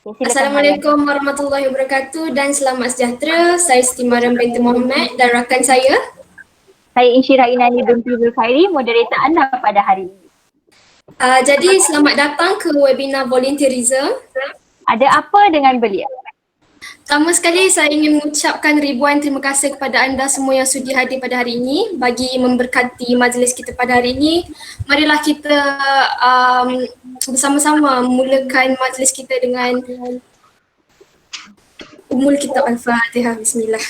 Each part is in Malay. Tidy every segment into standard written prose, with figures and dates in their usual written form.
Okay, silakan Mariam. Assalamualaikum warahmatullahi wabarakatuh dan selamat sejahtera. Saya Siti Mariam binti Muhammad dan rakan saya. Saya Insyirah Inani binti Zulkhairi, moderator anda pada hari ini. Jadi selamat datang ke webinar volunteerism. Ada apa dengan beliau? Pertama sekali saya ingin mengucapkan ribuan terima kasih kepada anda semua yang sudi hadir pada hari ini bagi memberkati majlis kita pada hari ini. Marilah kita bersama-sama memulakan majlis kita dengan Ummul Kitab Al-Fatihah. Bismillah.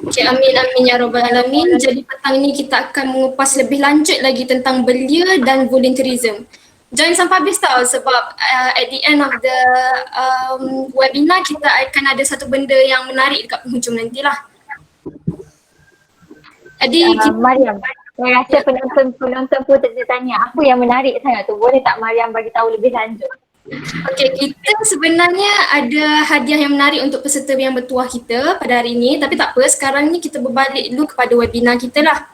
Okay, amin amin ya rabbal alamin. Jadi petang ini kita akan mengupas lebih lanjut lagi tentang belia dan volunteerism. Join sampai habis tau sebab at the end of the webinar kita akan ada satu benda yang menarik dekat penghujung nantilah. Jadi Mariam, saya rasa penonton pun tertanya apa yang menarik sangat tu. Boleh tak Mariam bagi tahu lebih lanjut? Okey, kita sebenarnya ada hadiah yang menarik untuk peserta yang bertuah kita pada hari ini, tapi tak apa, sekarang ni kita berbalik dulu kepada webinar kita lah.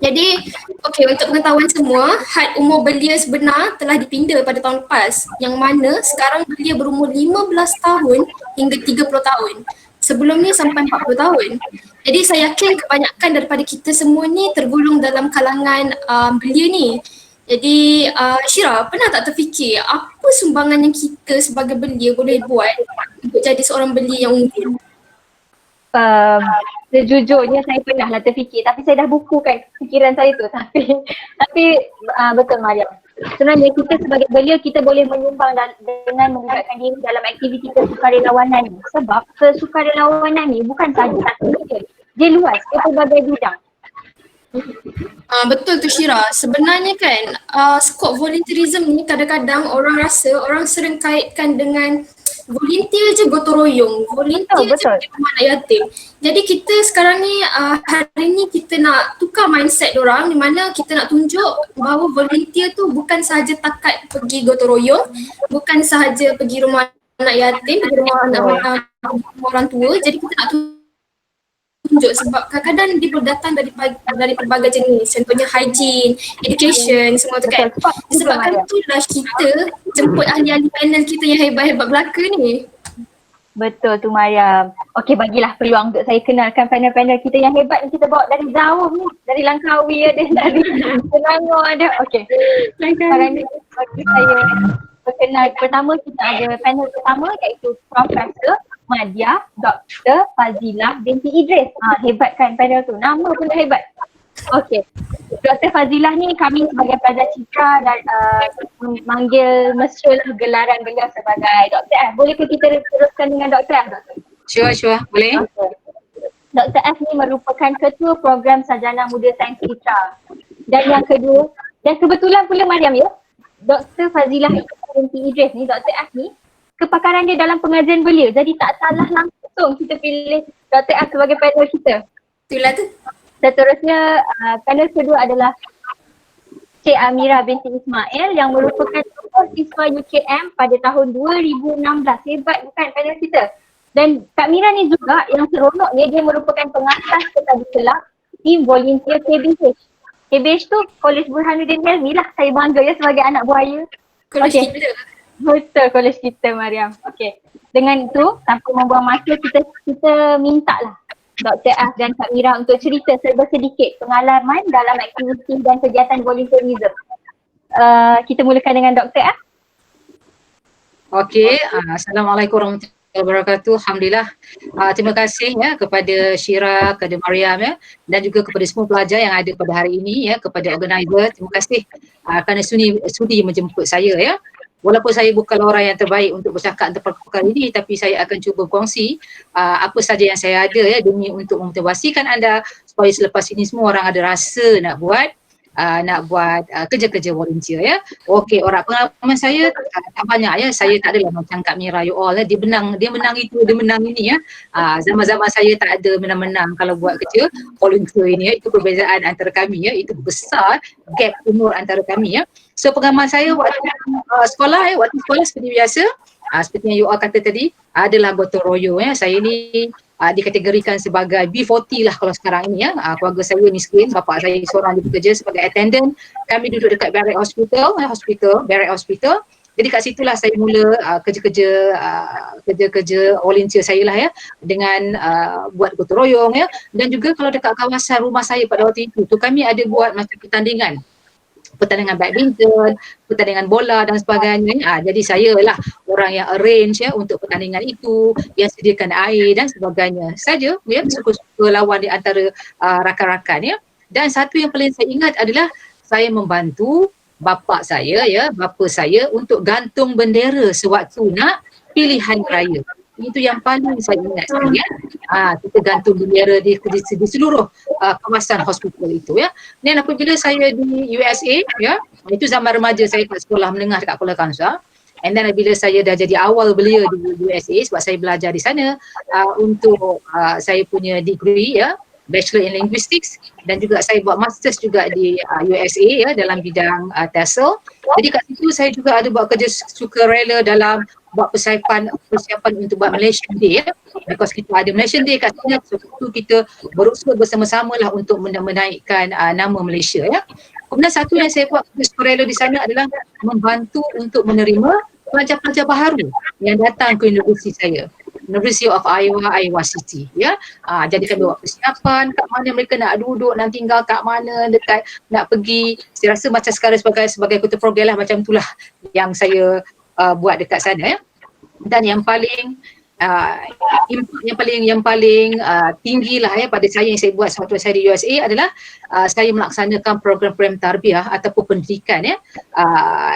Jadi, okey, untuk pengetahuan semua, had umur belia sebenar telah dipinda pada tahun lepas, yang mana sekarang belia berumur 15 tahun hingga 30 tahun. Sebelum ni sampai 40 tahun. Jadi saya yakin kebanyakan daripada kita semua ni tergolong dalam kalangan belia ni. Jadi Syirah, pernah tak terfikir apa sumbangan yang kita sebagai belia boleh buat untuk jadi seorang belia yang unggul? Sejujurnya saya pernahlah terfikir, tapi saya dah bukukan fikiran saya tu. Tapi betul Mariam. Sebenarnya kita sebagai belia kita boleh menyumbang dengan melibatkan diri dalam aktiviti kesukarelawanan ni. Sebab kesukarelawanan ni bukan sahaja satu bidang. Dia luas, dia pelbagai bidang. Betul tu Syirah. Sebenarnya kan skop volunteerism ni kadang-kadang orang sering kaitkan dengan volunteer je gotong royong, volunteer je pergi rumah anak yatim. Jadi kita sekarang ni hari ni kita nak tukar mindset orang di mana kita nak tunjuk bahawa volunteer tu bukan sahaja takat pergi gotong royong, bukan sahaja pergi rumah anak yatim, pergi rumah anak orang tua. Jadi kita nak tunjuk sebab kadang-kadang dia datang dari pelbagai jenis, contohnya hygiene, education, semua tu kan. Disebabkan itulah kita jemput ahli-ahli panel kita yang hebat-hebat belaka ni. Betul tu Mariam. Okey, bagilah peluang untuk saya kenalkan panel-panel kita yang hebat ni. Kita bawa dari jauh ni, dari Langkawi ada, dari Selangor ada. Okey, sekarang ni bagi saya perkenal. Pertama kita ada panel pertama iaitu Profesor Madya Dr. Fazilah binti Idris. Hebat kan panel tu, nama pun dah hebat. Okey, Dr. Fazilah ni kami sebagai pelajar citra dan manggil mesra gelaran beliau sebagai Dr. F. Boleh ke kita teruskan dengan Dr. F? Sure, boleh. Okay. Dr. F ni merupakan ketua program Sarjana Muda Sains Citra. Dan yang kedua, dan kebetulan pula Mariam ya, Dr. Fazilah binti Idris ni, Dr. F ni kepakaran dia dalam pengajian belia. Jadi tak salah langsung kita pilih Dr. F sebagai panel kita. Itulah tu. Seterusnya panel kedua adalah Cik Amira binti Ismail yang merupakan siswa UKM pada tahun 2016. Hebat bukan panel kita? Dan Kak Mira ni juga yang seronoknya dia merupakan pengasas kepada kelab tim volunteer KBH. KBH tu Kolej Burhanuddin Helmi lah. Saya bangga ya sebagai anak buaya. Kolej kita. Betul, kolej kita Mariam. Okey. Dengan itu, tanpa membuang masa kita minta lah Dr. F dan Kak Mira untuk cerita serba sedikit pengalaman dalam aktiviti dan kegiatan volunteerism. Kita mulakan dengan Dr. F. Okey, Assalamualaikum warahmatullahi wabarakatuh. Alhamdulillah. Terima kasih ya kepada Syirah, kepada Mariam ya, dan juga kepada semua pelajar yang ada pada hari ini ya, kepada organizer. Terima kasih kerana sudi menjemput saya ya. Walaupun saya bukan orang yang terbaik untuk bercakap tentang perkara ini, tapi saya akan cuba berkongsi apa saja yang saya ada ya demi untuk memotivasikan anda supaya selepas ini semua orang ada rasa nak buat kerja-kerja volunteer ya. Okey, orang pengalaman saya tak banyak ya. Saya tak adalah macam Kak Mira you all ya. Dia menang itu, dia menang ini ya. Zaman-zaman saya tak ada menang-menang kalau buat kerja volunteer ini ya. Itu perbezaan antara kami ya. Itu besar gap umur antara kami ya. So pengalaman saya waktu sekolah seperti biasa, seperti yang you all kata tadi adalah gotong royong ya. Saya ni dikategorikan sebagai B40 lah kalau sekarang ini ya. Keluarga saya miskin, bapa saya seorang dia bekerja sebagai attendant. Kami duduk dekat Barrack Hospital, Barrack Hospital. Jadi kat situlah saya mula kerja-kerja volunteer saya lah ya, dengan buat gotong royong ya, dan juga kalau dekat kawasan rumah saya pada waktu itu kami ada buat macam pertandingan badminton, pertandingan bola dan sebagainya. Jadi saya lah orang yang arrange ya untuk pertandingan itu, yang sediakan air dan sebagainya. Saja ya, suka-suka lawan di antara rakan-rakan ya. Dan satu yang paling saya ingat adalah saya membantu bapa saya untuk gantung bendera sewaktu nak pilihan raya. Itu yang paling saya ingat sekali ya. Kita gantung bendera di seluruh kawasan hospital itu ya. Dan apabila saya di USA ya, itu zaman remaja saya kat sekolah menengah dekat Kuala Kangsar. And then bila saya dah jadi awal belia di USA sebab saya belajar di sana untuk saya punya degree ya, Bachelor in Linguistics, dan juga saya buat masters juga di USA ya dalam bidang TESOL. Jadi kat situ saya juga ada buat kerja sukarela dalam buat persiapan untuk buat Malaysian Day ya. Because kita ada Malaysian Day kat sini, so itu kita berusaha bersama-sama lah untuk menaikkan nama Malaysia ya. Kemudian satu yang saya buat kerja sukarela di sana adalah membantu untuk menerima pelajar-pelajar baharu yang datang ke universiti saya, University of Iowa City ya. Jadi kami buat persiapan kat mana mereka nak duduk, nak tinggal kat mana, dekat nak pergi. Saya rasa macam sekarang sebagai ketua program lah, macam itulah yang saya buat dekat sana ya. Dan yang paling tinggi lah ya pada saya yang saya buat waktu saya di USA adalah saya melaksanakan program-program tarbiyah ataupun pendidikan ya,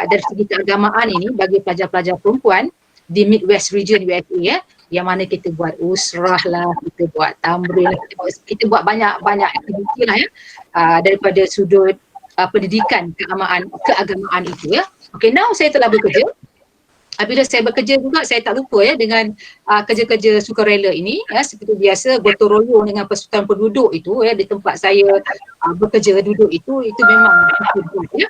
dari segi keagamaan ini bagi pelajar-pelajar perempuan di Midwest region USA ya, yang mana kita buat usrah lah, kita buat tamrin lah, kita buat banyak aktiviti lah ya, daripada sudut pendidikan keagamaan itu ya. Okay, now saya telah bekerja. Bila saya bekerja juga, saya tak lupa ya dengan kerja-kerja sukarela ini ya, seperti biasa gotong royong dengan persekutuan penduduk itu ya, di tempat saya bekerja duduk itu memang ya.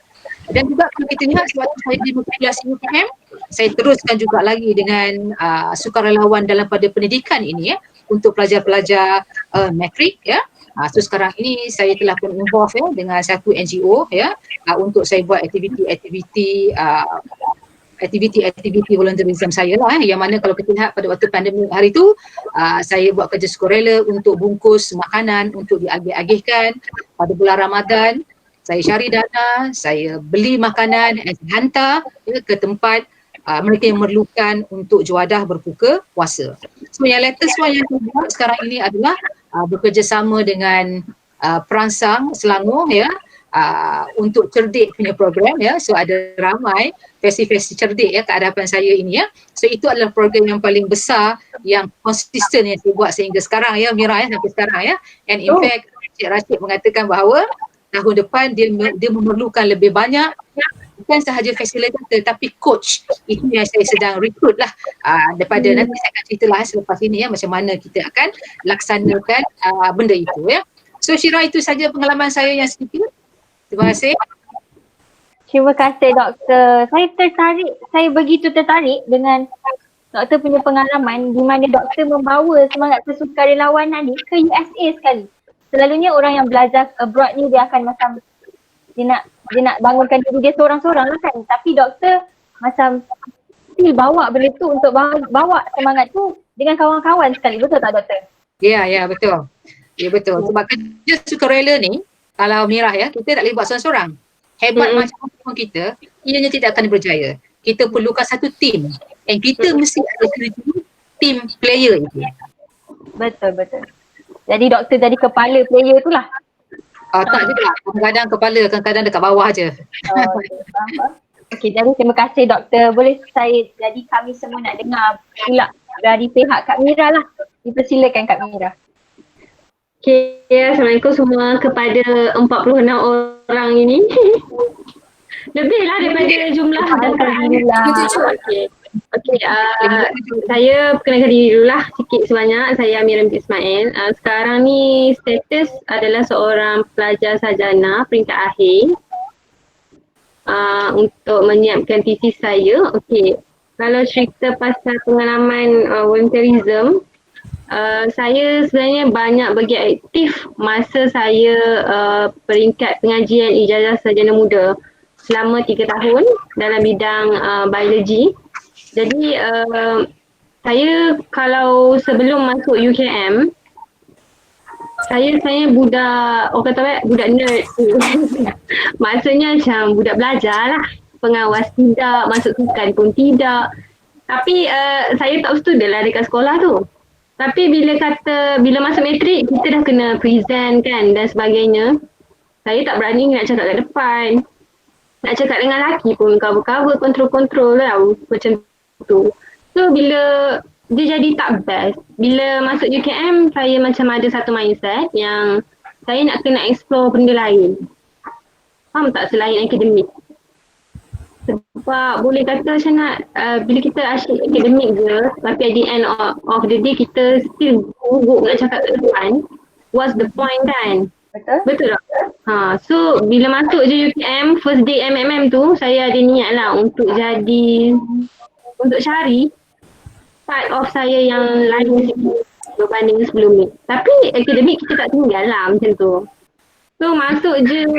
Dan juga kalau kita lihat sewaktu saya di matrikulasi UPM, saya teruskan juga lagi dengan sukarelawan dalam pada pendidikan ini ya, untuk pelajar-pelajar matrik ya. So sekarang ini saya telah pun involve ya dengan satu NGO ya, untuk saya buat aktiviti volunteerism saya lah yang mana kalau kita lihat pada waktu pandemik hari itu saya buat kerja sukarela untuk bungkus makanan untuk diagih-agihkan pada bulan Ramadan. Saya cari dana, saya beli makanan dan hantar ya, ke tempat mereka yang memerlukan untuk juadah berbuka puasa. So yang latest one yang saya buat sekarang ini adalah bekerjasama dengan perangsang Selangor ya, untuk cerdik punya program ya. So ada ramai versi-versi cerdik ya ke hadapan saya ini ya. So itu adalah program yang paling besar yang konsisten yang saya buat sehingga sekarang ya, Mira ya, sampai sekarang ya. And in fact Cik Rashid mengatakan bahawa tahun depan dia memerlukan lebih banyak, bukan sahaja facilitator tapi coach. Itu yang saya sedang rekrut lah, daripada nanti saya akan cerita lah selepas ini ya, macam mana kita akan laksanakan benda itu ya. So Syira, itu saja pengalaman saya yang sedikit. Terima kasih. Terima kasih doktor. Saya begitu tertarik dengan doktor punya pengalaman di mana doktor membawa semangat kesukarelawanan ni ke USA sekali. Selalunya orang yang belajar abroad ni dia akan macam dia nak bangunkan diri dia seorang-seorang lah kan. Tapi doktor macam still bawa benda tu untuk bawa semangat tu dengan kawan-kawan sekali. Betul tak doktor? Ya betul. Ya betul. Sebab kerja sukarela ni kalau Mira ya, kita tak boleh buat seorang-seorang. Hebat macam pun kita, ianya tidak akan berjaya. Kita perlukan satu tim. Dan kita mesti ada team player itu. Betul. Jadi doktor jadi kepala player tu lah. Tak juga. Kadang-kadang kepala, kadang-kadang dekat bawah je. Okey, jadi terima kasih doktor. Boleh kami semua nak dengar pula dari pihak Kak Mira lah. Dipersilakan Kak Mira. Okay, Assalamualaikum semua kepada 46 orang ini. Lebihlah daripada jumlah daftar. Okey, saya perkenalkan diri dulu lah sikit sebanyak. Saya Amira binti Ismail. Sekarang ni status adalah seorang pelajar sarjana peringkat akhir untuk menyiapkan tesis saya. Okey, kalau cerita pasal pengalaman volunteerism, Saya sebenarnya banyak bagi aktif masa saya peringkat pengajian ijazah sarjana muda selama 3 tahun dalam bidang biologi. Jadi saya kalau sebelum masuk UKM, saya budak, orang kata apa, budak nerd. Maksudnya macam budak belajar lah. Pengawas tidak, masuk sukan pun tidak. Tapi saya top student lah dekat sekolah tu. Tapi bila masuk matrik, kita dah kena present kan dan sebagainya. Saya tak berani nak cakap kat depan. Nak cakap dengan lelaki pun cover-cover, kontrol-kontrol lah macam tu. So bila dia jadi tak best. Bila masuk UKM, saya macam ada satu mindset yang saya nak kena explore benda lain. Faham tak, selain akademik? Sebab boleh kata macam nak bila kita asyik akademik je, tapi at the end of the day kita still gugup nak cakap ke depan, what's the point kan? Betul tak? So bila masuk je UKM, first day MMM tu, saya ada niat lah untuk cari part of saya yang lain berbanding sebelum ni. Tapi akademik kita tak tinggal lah macam tu. So masuk je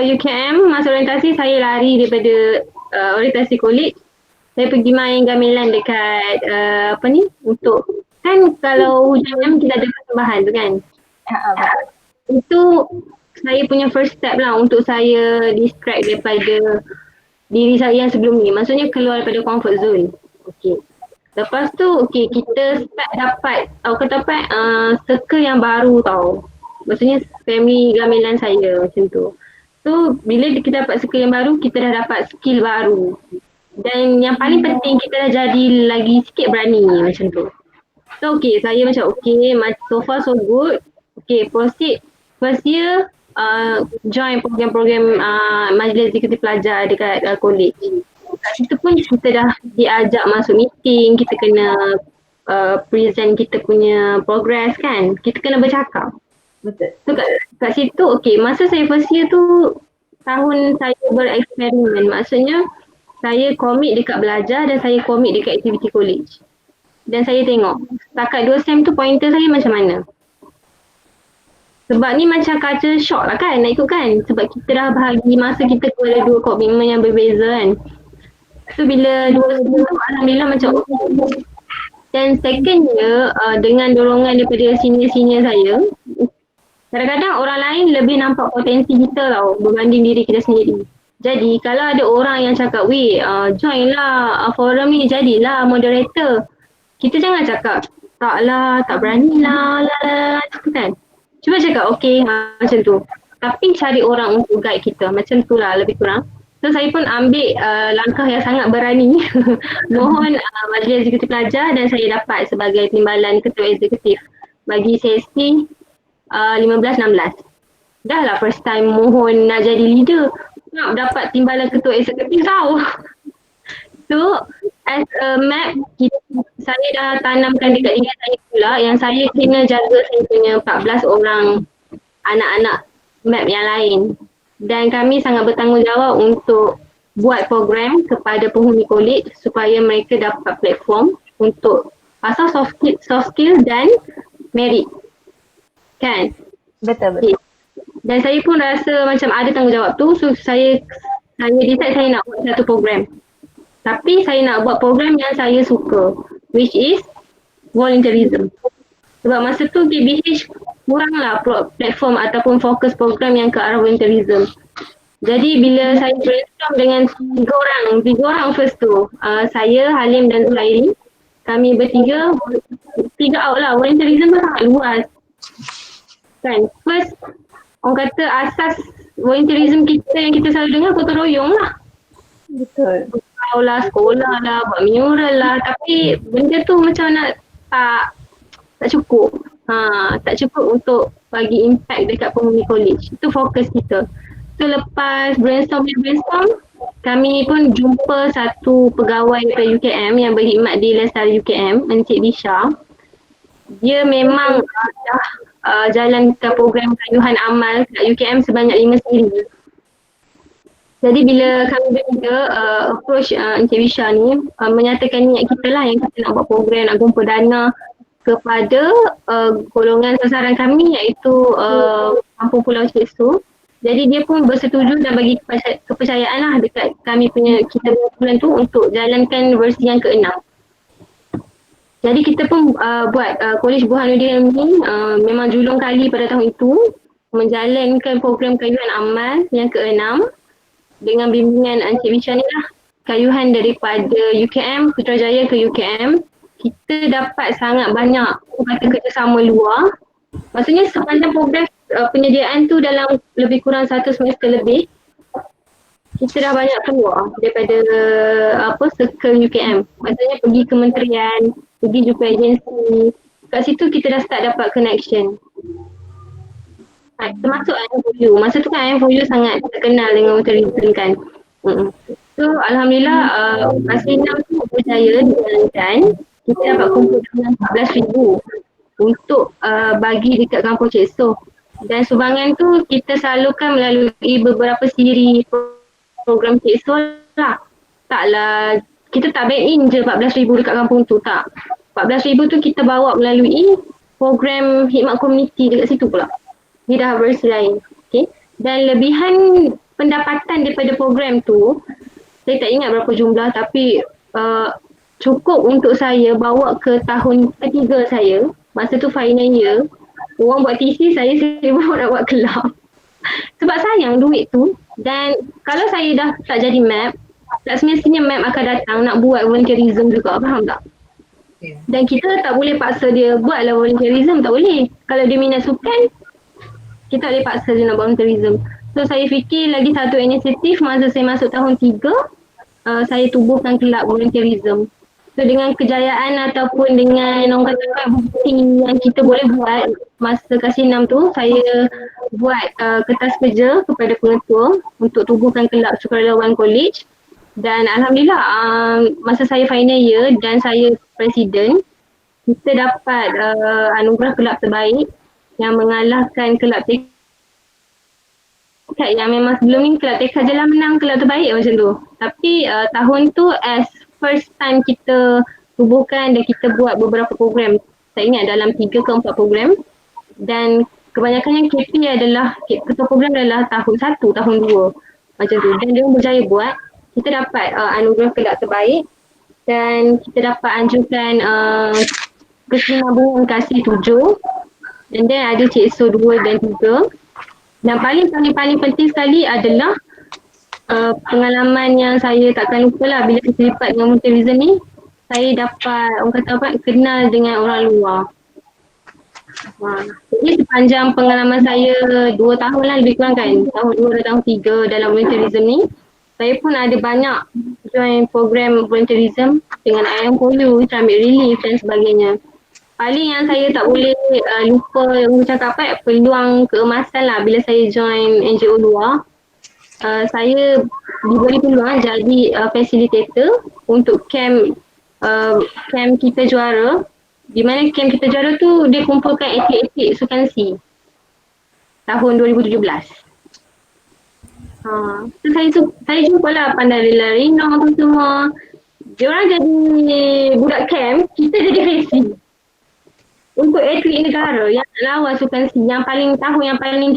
UKM, masuk orientasi, saya lari daripada orientasi college. Saya pergi main gamelan dekat untuk, kan kalau hujan kita ada persembahan tu kan. Itu saya punya first step lah untuk saya distract daripada diri saya yang sebelum ni. Maksudnya keluar daripada comfort zone. Okay. Lepas tu kita start dapat circle yang baru tau. Maksudnya family gamelan saya macam tu. So bila kita dapat skill yang baru, kita dah dapat skill baru. Dan yang paling penting, kita dah jadi lagi sikit berani macam tu. So saya macam so far so good. Proceed. First year join program-program majlis eksekutif pelajar dekat college. Kat situ pun kita dah diajak masuk meeting, kita kena present kita punya progress kan. Kita kena bercakap. Betul. So kat situ masa saya first year tu tahun saya bereksperimen. Maksudnya saya komit dekat belajar dan saya komit dekat aktiviti college. Dan saya tengok setakat 2 sem tu pointer saya macam mana. Sebab ni macam culture shock lah kan nak ikut kan. Sebab kita dah bahagi masa kita kepada 2 komitmen yang berbeza kan. So bila 2 sem tu alhamdulillah macam Dan second year dengan dorongan daripada senior-senior saya, kadang-kadang orang lain lebih nampak potensi kita tau berbanding diri kita sendiri. Jadi kalau ada orang yang cakap, join lah forum ni, jadilah moderator. Kita jangan cakap, taklah, tak berani lah, macam kan. Cuba cakap macam tu. Tapi cari orang untuk guide kita, macam tu lah lebih kurang. So saya pun ambil langkah yang sangat berani. Mohon majlis eksekutif pelajar dan saya dapat sebagai timbalan ketua eksekutif bagi sesi 15-16. Dah lah first time mohon nak jadi leader, nak dapat timbalan ketua eksekutif tau. So as a map, saya dah tanamkan dekat diri saya pula yang saya kena jaga saya punya 14 orang anak-anak map yang lain. Dan kami sangat bertanggungjawab untuk buat program kepada penghuni college supaya mereka dapat platform untuk pasal soft skill dan merit. Kan? Betul. Dan saya pun rasa macam ada tanggungjawab tu, so saya decide saya nak buat satu program. Tapi saya nak buat program yang saya suka, which is volunteerism. Sebab masa tu GBH kuranglah platform ataupun fokus program yang ke arah volunteerism. Jadi bila saya brainstorm dengan tiga orang first tu, saya, Halim dan Zulairi, kami bertiga, out lah, volunteerism tu sangat luas. Kan, first orang kata asas volunteerism kita yang kita selalu dengar gotong royong lah. Betul. Gotong lah, sekolah lah, buat mural lah, tapi benda tu macam nak tak cukup. Tak cukup untuk bagi impact dekat penghuni college. Itu fokus kita. So lepas brainstorm, kami pun jumpa satu pegawai dari UKM yang berkhidmat di Lestari UKM, Encik Bisha. Dia memang dah jalankan program kayuhan amal kat UKM sebanyak 5 siri. Jadi bila kami bertiga approach Encik Bisha ni, menyatakan niat kita lah yang kita nak buat program, nak kumpul dana. kepada golongan sasaran kami iaitu Kampung Pulau Cik Su. Jadi dia pun bersetuju dan bagi kepercayaan lah dekat kami punya kita bulan tu untuk jalankan versi yang ke-6. Jadi kita pun buat Kolej Burhanuddin ni memang julung kali pada tahun itu menjalankan program kayuhan amal yang ke-6 dengan bimbingan Encik Misha ni lah. Kayuhan daripada UKM, Putrajaya ke UKM. Kita dapat sangat banyak kerjasama luar. Maksudnya sepanjang program penyediaan tu dalam lebih kurang 1 semester lebih, kita dah banyak keluar daripada circle UKM. Maksudnya pergi kementerian, pergi jumpa agensi. Kat situ kita dah start dapat connection. Termasuk IMFOU. Masa tu kan IMFOU sangat terkenal dengan tourism kan. So Alhamdulillah masa 6 tu berjaya dijalankan. Kita dapat kumpul dengan 14,000 untuk bagi dekat Kampung Cik Soh. Dan sumbangan tu kita salurkan melalui beberapa siri program Cik Soh lah. Taklah, kita tak bank in je 14,000 dekat kampung tu, tak. 14,000 tu kita bawa melalui program khidmat komuniti dekat situ pula. Dia dah versi lain. Okay. Dan lebihan pendapatan daripada program tu, saya tak ingat berapa jumlah tapi cukup untuk saya bawa ke tahun ketiga saya. Masa tu final year. Orang buat TC, saya bawa nak buat kelab. Sebab sayang duit tu. Dan kalau saya dah tak jadi map, tak semestinya map akan datang nak buat volunteerism juga, faham tak? Dan kita tak boleh paksa dia buatlah volunteerism, tak boleh. Kalau dia minat sukan, kita tak boleh paksa dia nak buat volunteerism. So saya fikir lagi satu inisiatif masa saya masuk tahun 3, saya tubuhkan kelab volunteerism. So dengan kejayaan ataupun dengan orang kata bukti yang kita boleh buat masa kasih 6 tu, saya buat kertas kerja kepada pengetua untuk tubuhkan kelab sukarelawan college. Dan Alhamdulillah masa saya final year dan saya presiden, kita dapat anugerah kelab terbaik yang mengalahkan kelab tekad yang memang sebelum ni kelab tekad je lah menang kelab terbaik macam tu. Tapi tahun tu as first time kita tubuhkan dan kita buat beberapa program. Saya ingat dalam 3 ke 4 program. Dan kebanyakannya KP adalah, ketua program adalah tahun 1, tahun 2 macam tu. Dan dia berjaya buat. Kita dapat anugerah kelab terbaik dan kita dapat anjurkan kesinambungan kasih 7. Dan then ada Cik So 2 dan 3. Dan paling penting sekali adalah pengalaman yang saya takkan lupa lah bila saya terlibat dengan volunteerism ni. Saya dapat, orang kata apa, kenal dengan orang luar. Jadi sepanjang pengalaman saya 2 tahun lah lebih kurang kan, tahun 2 dan tahun 3 dalam volunteerism ni, saya pun ada banyak join program volunteerism dengan IMFOU, Islamic Relief dan sebagainya. Paling yang saya tak boleh lupa yang cakap peluang keemasan lah bila saya join NGO luar. Saya diberi peluang jadi facilitator untuk camp kita juara, di mana camp kita juara tu dia kumpulkan atlet-atlet sukan C tahun 2017. So saya jumpa lah Pandalila Rino tu semua. Diorang jadi budak camp, kita jadi racing. Untuk atlet negara yang lawan sukan C, yang paling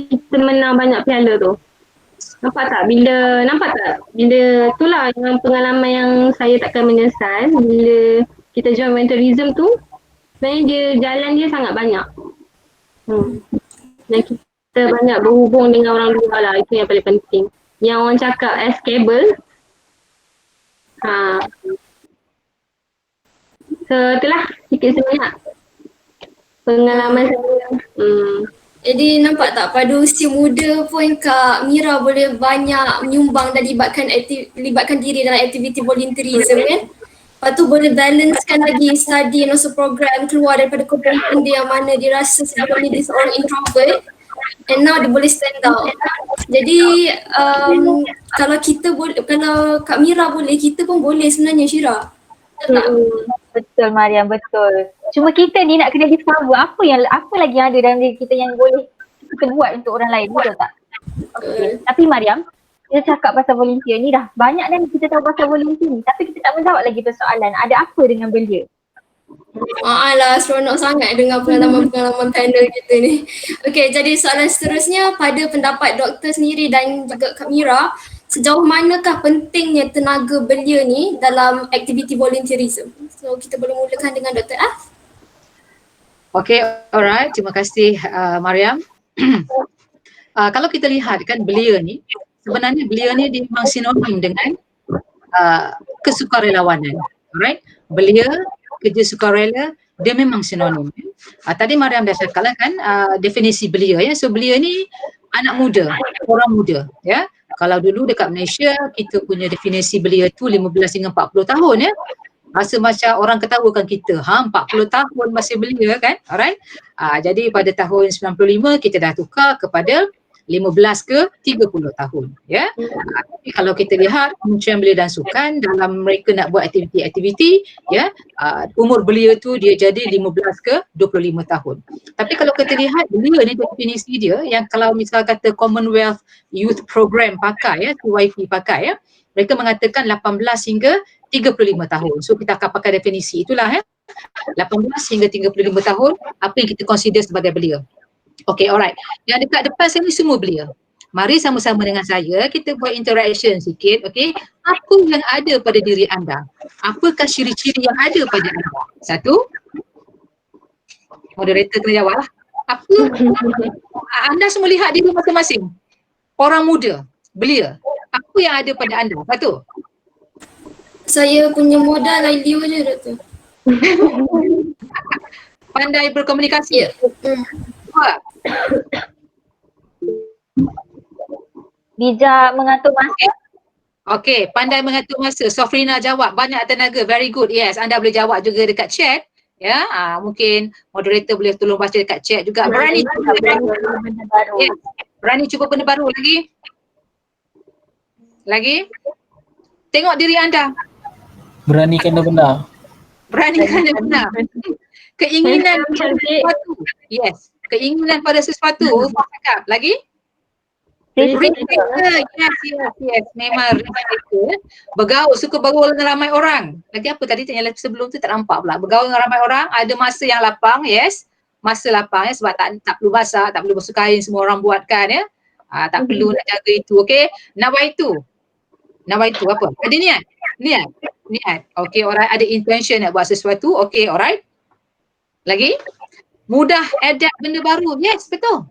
kita menang banyak piala tu. Nampak tak? Bila itulah yang pengalaman yang saya takkan menyesal bila kita join volunteerism tu. Sebenarnya jalan dia sangat banyak. Dan kita banyak berhubung dengan orang luar lah, itu yang paling penting. Yang orang cakap escapable. So itulah sikit sebanyak pengalaman saya. Jadi nampak tak pada usia muda pun Kak Mira boleh banyak menyumbang dan libatkan diri dalam aktiviti volunteerism kan. Lepas tu boleh balancekan lagi study and also program, keluar daripada komponen dia yang mana dia rasa sebelum ni dia seorang introvert and now dia boleh stand out. Jadi kalau Kak Mira boleh, kita pun boleh sebenarnya Syira. Betul Mariam, betul. Cuma kita ni nak kena discover apa lagi yang ada dalam diri kita yang boleh kita buat untuk orang lain, betul tak? Okay. Tapi Mariam, kita cakap pasal volunteer ni dah banyak dah kita tahu pasal volunteer ni, tapi kita tak menjawab lagi persoalan ada apa dengan belia. Alah, seronok sangat dengar pengalaman-pengalaman panel kita ni. Okey, jadi soalan seterusnya, pada pendapat doktor sendiri dan juga Kak Mira, sejauh manakah pentingnya tenaga belia ni dalam aktiviti volunteerism? So kita boleh mulakan dengan Dr. Af. Okay, alright. Terima kasih Mariam. Kalau kita lihat kan belia ni, sebenarnya belia ni dia memang sinonim dengan kesukarelawanan. Alright, belia, kerja sukarela, dia memang sinonim. Tadi Mariam dah cakap lah kan definisi belia ya. So belia ni anak muda, orang muda ya. Kalau dulu dekat Malaysia kita punya definisi belia tu 15 hingga 40 tahun ya. Rasa macam orang ketawakan kita, 40 tahun masih belia kan, alright. Jadi pada tahun 95 kita dah tukar kepada 15 ke 30 tahun ya. Tapi kalau kita lihat Kementerian Belia dan Sukan dalam mereka nak buat aktiviti-aktiviti ya, umur belia tu dia jadi 15 ke 25 tahun. Tapi kalau kita lihat belia ni definisi dia yang kalau misal kata Commonwealth Youth Program pakai ya, CYP pakai ya, mereka mengatakan 18 hingga 35 tahun. So kita akan pakai definisi itulah ya. 18 hingga 35 tahun apa yang kita consider sebagai belia. Okay, alright. Yang dekat depan saya ni semua belia. Mari sama-sama dengan saya kita buat interaction sikit, okay. Apa yang ada pada diri anda? Apakah ciri-ciri yang ada pada anda? Satu. Moderator kena jawab lah. Apa? Anda semua lihat diri masing-masing. Orang muda, belia. Apa yang ada pada anda? Satu. Saya punya modal Lailia je, Doktor. Pandai berkomunikasi. Dua. Bijak mengatur masa. Okey, pandai mengatur masa. Sofrina jawab, banyak tenaga. Very good. Yes, anda boleh jawab juga dekat chat. Ya, mungkin moderator boleh tolong baca dekat chat juga. Berani cuba benda baru. Yes. Berani cuba benda baru lagi. Lagi. Tengok diri anda. Beranikan dia benar. Beranikan dia benar. Keinginan pada sesuatu. Yes. Keinginan pada sesuatu. Cakap. Lagi. Risk-taker. Yes. Memang risk-taker. Bergaul, suka bergaul dengan ramai orang. Lagi apa tadi tanya sebelum tu tak nampak pula. Bergaul dengan ramai orang, ada masa yang lapang, yes. Masa lapang ya, sebab tak perlu masak, tak perlu basuh kain, semua orang buatkan ya. Tak perlu nak jaga itu, okey. Nawaitu apa? Ada niat. Okey, alright. Ada intention nak buat sesuatu, okey, alright. Lagi? Mudah adapt benda baru. Yes, betul.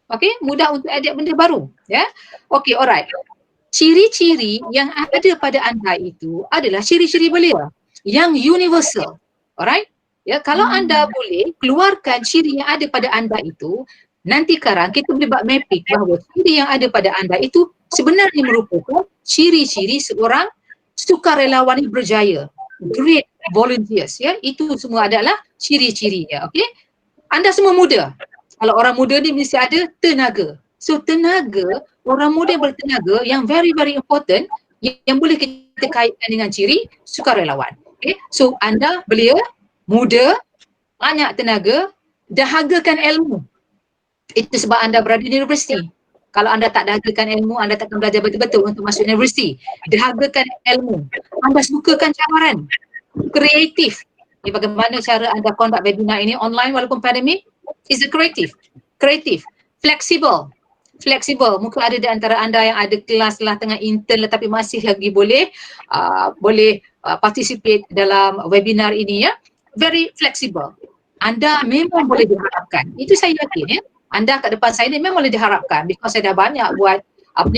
Okey, mudah untuk adapt benda baru, ya. Okey, alright. Ciri-ciri yang ada pada anda itu adalah ciri-ciri belia yang universal. Alright? Ya, kalau anda boleh keluarkan ciri yang ada pada anda itu, nanti sekarang kita boleh buat mapping bahawa ciri yang ada pada anda itu sebenarnya merupakan ciri-ciri seorang sukarelawan yang berjaya. Great volunteers, ya. Itu semua adalah ciri-cirinya, okey? Anda semua muda. Kalau orang muda ni mesti ada tenaga. So tenaga, orang muda yang bertenaga yang very very important yang boleh kita kaitkan dengan ciri sukarelawan. Okay? So anda belia, muda, banyak tenaga, dahagakan ilmu. Itu sebab anda berada di universiti. Kalau anda tak dahagakan ilmu, anda takkan belajar betul-betul untuk masuk universiti. Dahagakan ilmu. Anda sukakan cabaran. Kreatif. Ini bagaimana cara anda conduct webinar ini online walaupun pandemik? Is a creative. Flexible. Mungkin ada di antara anda yang ada kelas lah tengah intern lah tapi masih lagi boleh participate dalam webinar ini ya. Very flexible. Anda memang boleh diharapkan. Itu saya yakin ya. Anda kat depan saya ni memang boleh diharapkan because saya dah banyak buat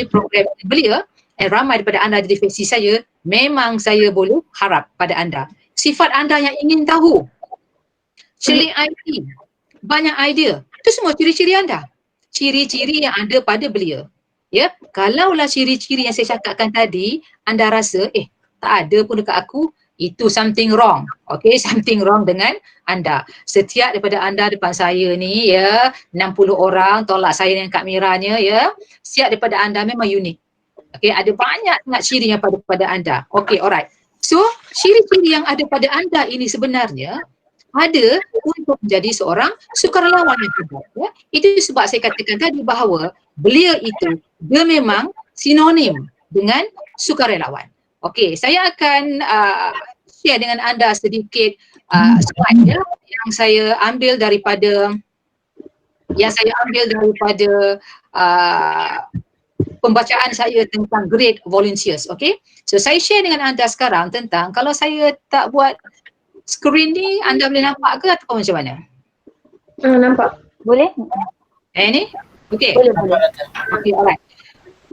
program belia ramai daripada anda di divisi saya, memang saya boleh harap pada anda. Sifat anda yang ingin tahu. Celik IT. Banyak idea. Itu semua ciri-ciri anda. Ciri-ciri yang ada pada belia. Ya, kalaulah ciri-ciri yang saya cakapkan tadi, anda rasa tak ada pun dekat aku, itu something wrong. Okay, something wrong dengan anda. Setiap daripada anda depan saya ni ya, 60 orang tolak saya dengan Kak Miranya ya, setiap daripada anda memang unik. Okay, ada banyak sangat ciri yang pada anda. Okay, alright. So, ciri-ciri yang ada pada anda ini sebenarnya ada untuk menjadi seorang sukarelawan yang hebat. Ya. Itu sebab saya katakan tadi bahawa belia itu dia memang sinonim dengan sukarelawan. Okey, saya akan share dengan anda sedikit slide ya, yang saya ambil daripada pembacaan saya tentang great volunteers. Okay, so saya share dengan anda sekarang tentang, kalau saya tak buat skrin ni, anda boleh nampak ke atau macam mana? Nampak. Boleh? Ni? Okay. Boleh. Okay, alright.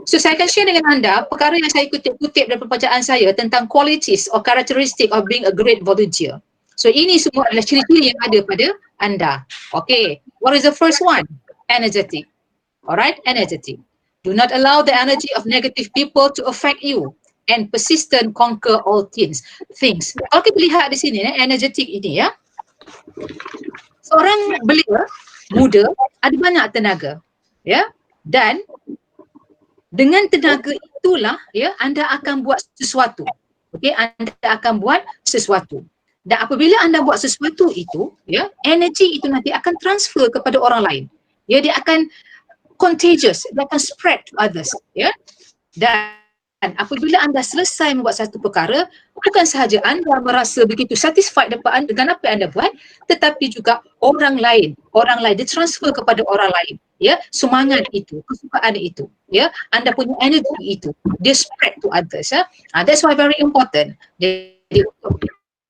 So saya akan share dengan anda perkara yang saya kutip dari pembacaan saya tentang qualities or characteristic of being a great volunteer. So ini semua adalah ciri-ciri yang ada pada anda. Okay, what is the first one? Energetic. Alright, energetic. Do not allow the energy of negative people to affect you, and persistent conquer all things. Kalau kita lihat di sini, energetic ini ya. Seorang belia muda ada banyak tenaga, ya, dan dengan tenaga itulah ya anda akan buat sesuatu. Okey, anda akan buat sesuatu. Dan apabila anda buat sesuatu itu, ya, energi itu nanti akan transfer kepada orang lain. Ya, dia akan contagious, dia akan spread to others, ya. Dan apabila anda selesai membuat satu perkara, bukan sahaja anda merasa begitu satisfied dengan apa yang anda buat, tetapi juga orang lain ditransfer kepada orang lain, ya, semangat itu, kesukaan itu, ya, anda punya energy itu, dia spread to others, ya. That's why very important. Jadi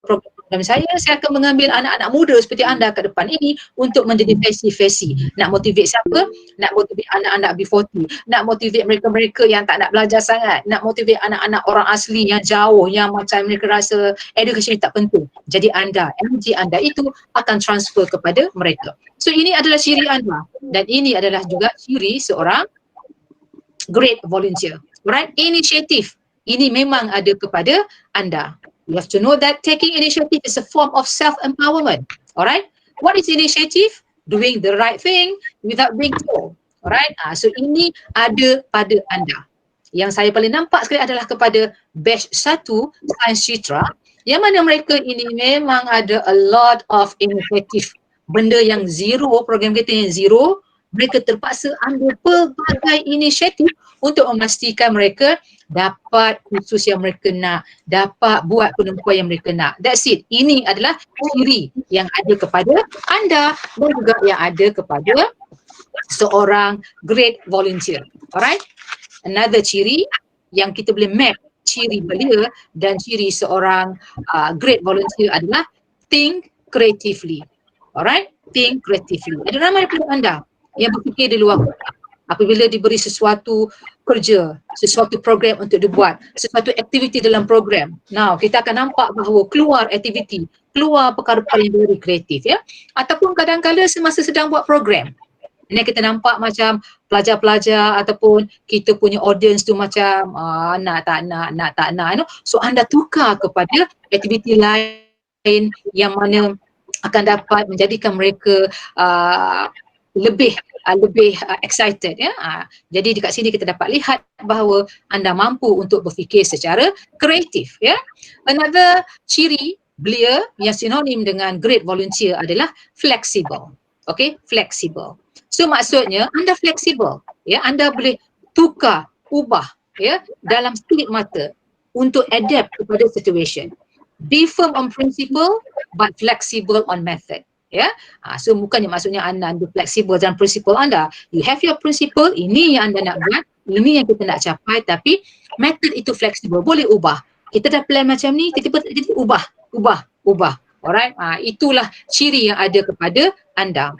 program saya akan mengambil anak-anak muda seperti anda ke depan ini untuk menjadi face-to-face. Nak motivate siapa? Nak motivate anak-anak B40, nak motivate mereka-mereka yang tak nak belajar sangat, nak motivate anak-anak orang asli yang jauh, yang macam mereka rasa education tak penting. Jadi anda, energi anda itu akan transfer kepada mereka. So ini adalah ciri anda, dan ini adalah juga ciri seorang great volunteer. Right? Initiative. Ini memang ada kepada anda. You have to know that taking initiative is a form of self-empowerment. Alright? What is initiative? Doing the right thing without being told. Alright? So ini ada pada anda. Yang saya paling nampak sekali adalah kepada batch 1 Sains Citra, yang mana mereka ini memang ada a lot of initiative. Benda yang zero, program kita yang zero, mereka terpaksa ambil pelbagai inisiatif untuk memastikan mereka dapat kursus yang mereka nak, dapat buat penumpuan yang mereka nak. That's it. Ini adalah ciri yang ada kepada anda dan juga yang ada kepada seorang great volunteer. Alright? Another ciri yang kita boleh map ciri belia dan ciri seorang great volunteer adalah think creatively. Alright? Think creatively. Ada ramai daripada anda yang berfikir di luar kotak. Apabila diberi sesuatu kerja, sesuatu program untuk dibuat, sesuatu aktiviti dalam program. Now, kita akan nampak bahawa keluar aktiviti, keluar perkara-perkara yang very kreatif, ya. Ataupun kadang-kadang semasa sedang buat program. Ini kita nampak macam pelajar-pelajar ataupun kita punya audience tu macam nak tak nak, you know. So anda tukar kepada aktiviti lain yang mana akan dapat menjadikan mereka lebih excited, ya. Jadi dekat sini kita dapat lihat bahawa anda mampu untuk berfikir secara kreatif, ya. Another ciri belia yang sinonim dengan great volunteer adalah flexible. Okay, flexible. So maksudnya anda fleksibel, ya, anda boleh tukar, ubah, ya, dalam sekelip mata untuk adapt kepada situation. Be firm on principle but flexible on method. Ya, so bukannya maksudnya anda fleksibel dalam prinsipal anda. You have your principle, ini yang anda nak buat, ini yang kita nak capai, tapi method itu fleksibel, boleh ubah. Kita dah plan macam ni, tiba-tiba ubah. Alright, itulah ciri yang ada kepada anda.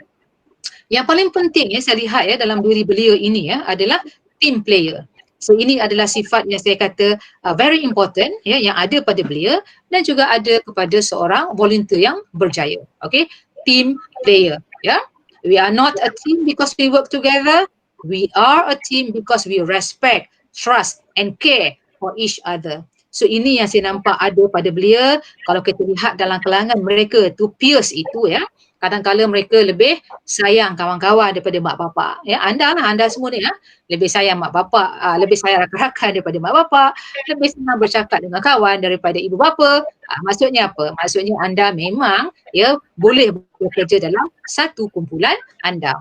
Yang paling penting ya saya lihat ya dalam diri belia ini ya adalah team player. So ini adalah sifat yang saya kata very important ya yang ada pada belia dan juga ada kepada seorang volunteer yang berjaya. Okay, team player, ya. We are not a team because we work together. We are a team because we respect, trust and care for each other. So ini yang saya nampak ada pada belia. Kalau kita lihat dalam kalangan mereka tu peers itu ya, kadang-kadang mereka lebih sayang kawan-kawan daripada mak bapak. Ya, anda semua ni ya, lebih sayang mak bapak, lebih sayang rakan-rakan daripada mak bapak, lebih senang bercakap dengan kawan daripada ibu bapa. Maksudnya apa? Maksudnya anda memang ya boleh bekerja dalam satu kumpulan anda.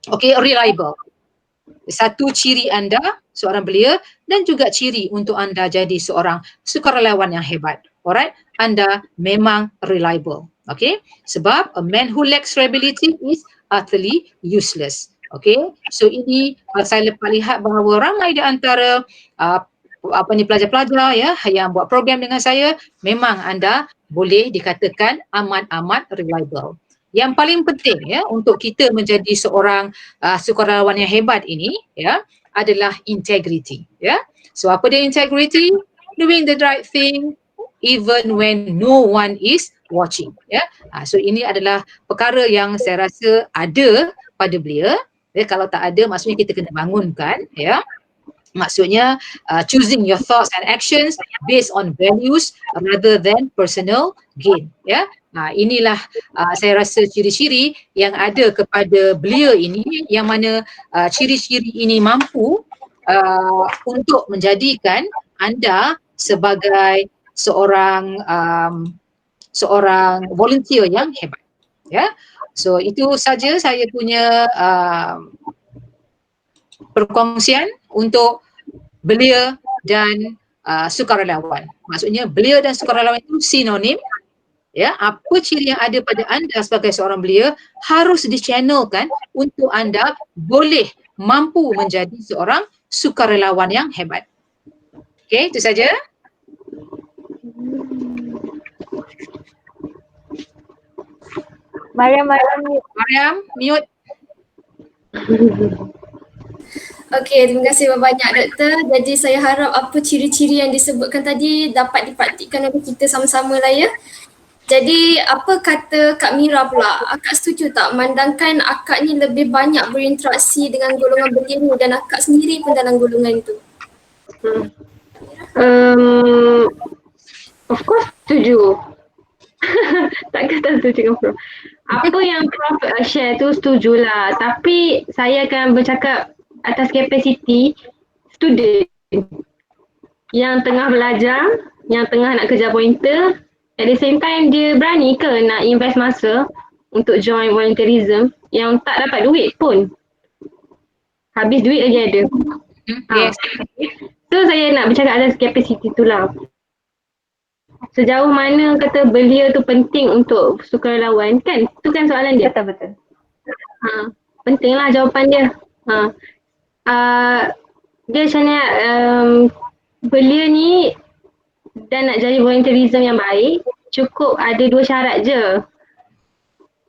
Okay, reliable. Satu ciri anda seorang belia dan juga ciri untuk anda jadi seorang sukarelawan yang hebat. alright, anda memang reliable. Okay, sebab a man who lacks reliability is utterly useless. Okay, so ini saya lepas lihat bahawa ramai di antara pelajar-pelajar ya yang buat program dengan saya, memang anda boleh dikatakan amat-amat reliable. Yang paling penting ya untuk kita menjadi seorang sukarelawan yang hebat ini ya adalah integrity ya. So apa dia integrity? Doing the right thing even when no one is watching ya. So ini adalah perkara yang saya rasa ada pada belia. Ya, kalau tak ada maksudnya kita kena bangunkan ya. Maksudnya choosing your thoughts and actions based on values rather than personal gain ya. Inilah saya rasa ciri-ciri yang ada kepada belia ini, yang mana ciri-ciri ini mampu untuk menjadikan anda sebagai seorang volunteer yang hebat ya. So itu saja saya punya perkongsian untuk belia dan sukarelawan. Maksudnya belia dan sukarelawan itu sinonim ya. Apa ciri yang ada pada anda sebagai seorang belia harus dichannelkan untuk anda boleh mampu menjadi seorang sukarelawan yang hebat. Okey, itu saja. Mariam, mute. Okey, terima kasih banyak Doktor. Jadi saya harap apa ciri-ciri yang disebutkan tadi dapat dipraktikkan oleh kita sama-sama lah ya. Jadi apa kata Kak Mira pula? Akak setuju tak memandangkan akak ni lebih banyak berinteraksi dengan golongan belia ni dan akak sendiri pun dalam golongan itu? Of course setuju. Takkan tak setuju dengan Prof. Apa yang Prof share tu setujulah. Tapi saya akan bercakap atas kapasiti student yang tengah belajar, yang tengah nak kejar pointer. At the same time dia berani ke nak invest masa untuk join volunteerism yang tak dapat duit pun. Habis duit lagi ada. Yes. So saya nak bercakap atas kapasiti tu lah. Sejauh mana kata belia tu penting untuk sukarelawan kan? Tu kan soalan dia. Betul. Penting lah jawapan dia. Dia macam ni, belia ni dan nak jadi volunteerism yang baik, cukup ada 2 syarat je.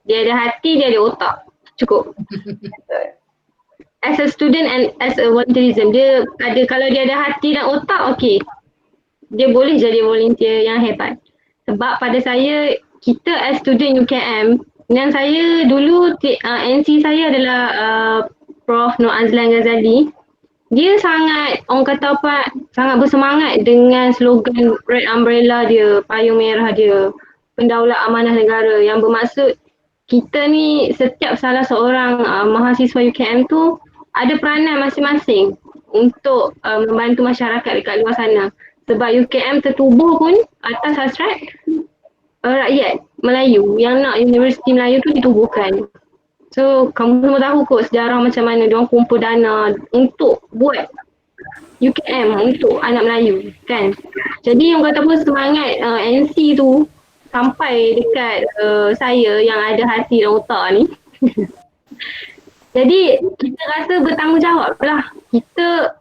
Dia ada hati, dia ada otak. Cukup. As a student and as a volunteerism, dia ada, kalau dia ada hati dan otak, okey. Dia boleh jadi volunteer yang hebat. Sebab pada saya, kita as student UKM, yang saya dulu, NC saya adalah Prof Nur Azlan Ghazali. Dia sangat, orang kata apa, sangat bersemangat dengan slogan Red Umbrella dia, payung merah dia, pendaulat amanah negara, yang bermaksud kita ni, setiap salah seorang mahasiswa UKM tu ada peranan masing-masing untuk membantu masyarakat dekat luar sana. Sebab UKM tertubuh pun atas hasrat rakyat Melayu yang nak Universiti Melayu tu ditubuhkan. So kamu semua tahu kot sejarah macam mana diorang kumpul dana untuk buat UKM untuk anak Melayu kan. Jadi yang kata pun semangat NC tu sampai dekat saya yang ada hati dan otak ni. Jadi kita rasa bertanggungjawab lah. Kita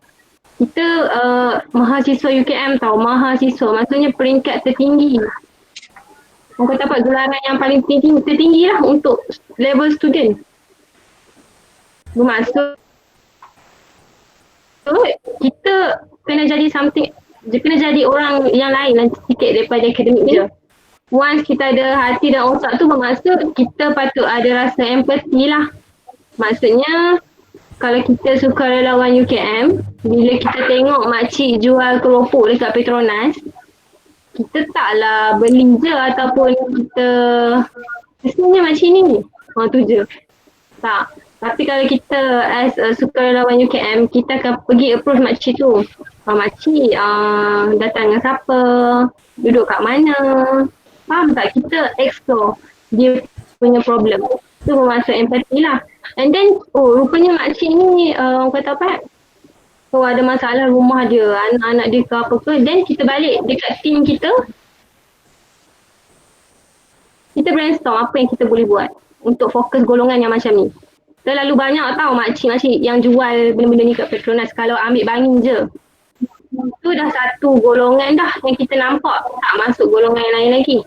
mahasiswa UKM tau, mahasiswa maksudnya peringkat tertinggi. Orang kata apa, gelaran yang paling tertinggi lah untuk level student. Bermaksud kita kena jadi something, kena jadi orang yang lain lah sikit daripada akademik je. Once kita ada hati dan otak tu, bermaksud kita patut ada rasa empati lah. Maksudnya kalau kita suka relawan UKM, bila kita tengok makcik jual keropok dekat Petronas, kita taklah beli je ataupun kita sebenarnya makcik ni. Tu je. Tak. Tapi kalau kita as sukarelawan UKM, kita akan pergi approach makcik tu. Makcik datang dengan siapa, duduk kat mana. Faham tak? Kita explore dia punya problem. Itu bermaksud empati lah. And then, rupanya makcik ni orang kata apa? Ada masalah rumah dia, anak-anak dia ke apa ke. Then kita balik dekat team kita. kita brainstorm apa yang kita boleh buat untuk fokus golongan yang macam ni. Terlalu banyak tau makcik-makcik yang jual benda-benda ni kat Petronas. Kalau ambil bangi je, tu dah satu golongan dah yang kita nampak, tak masuk golongan yang lain lagi.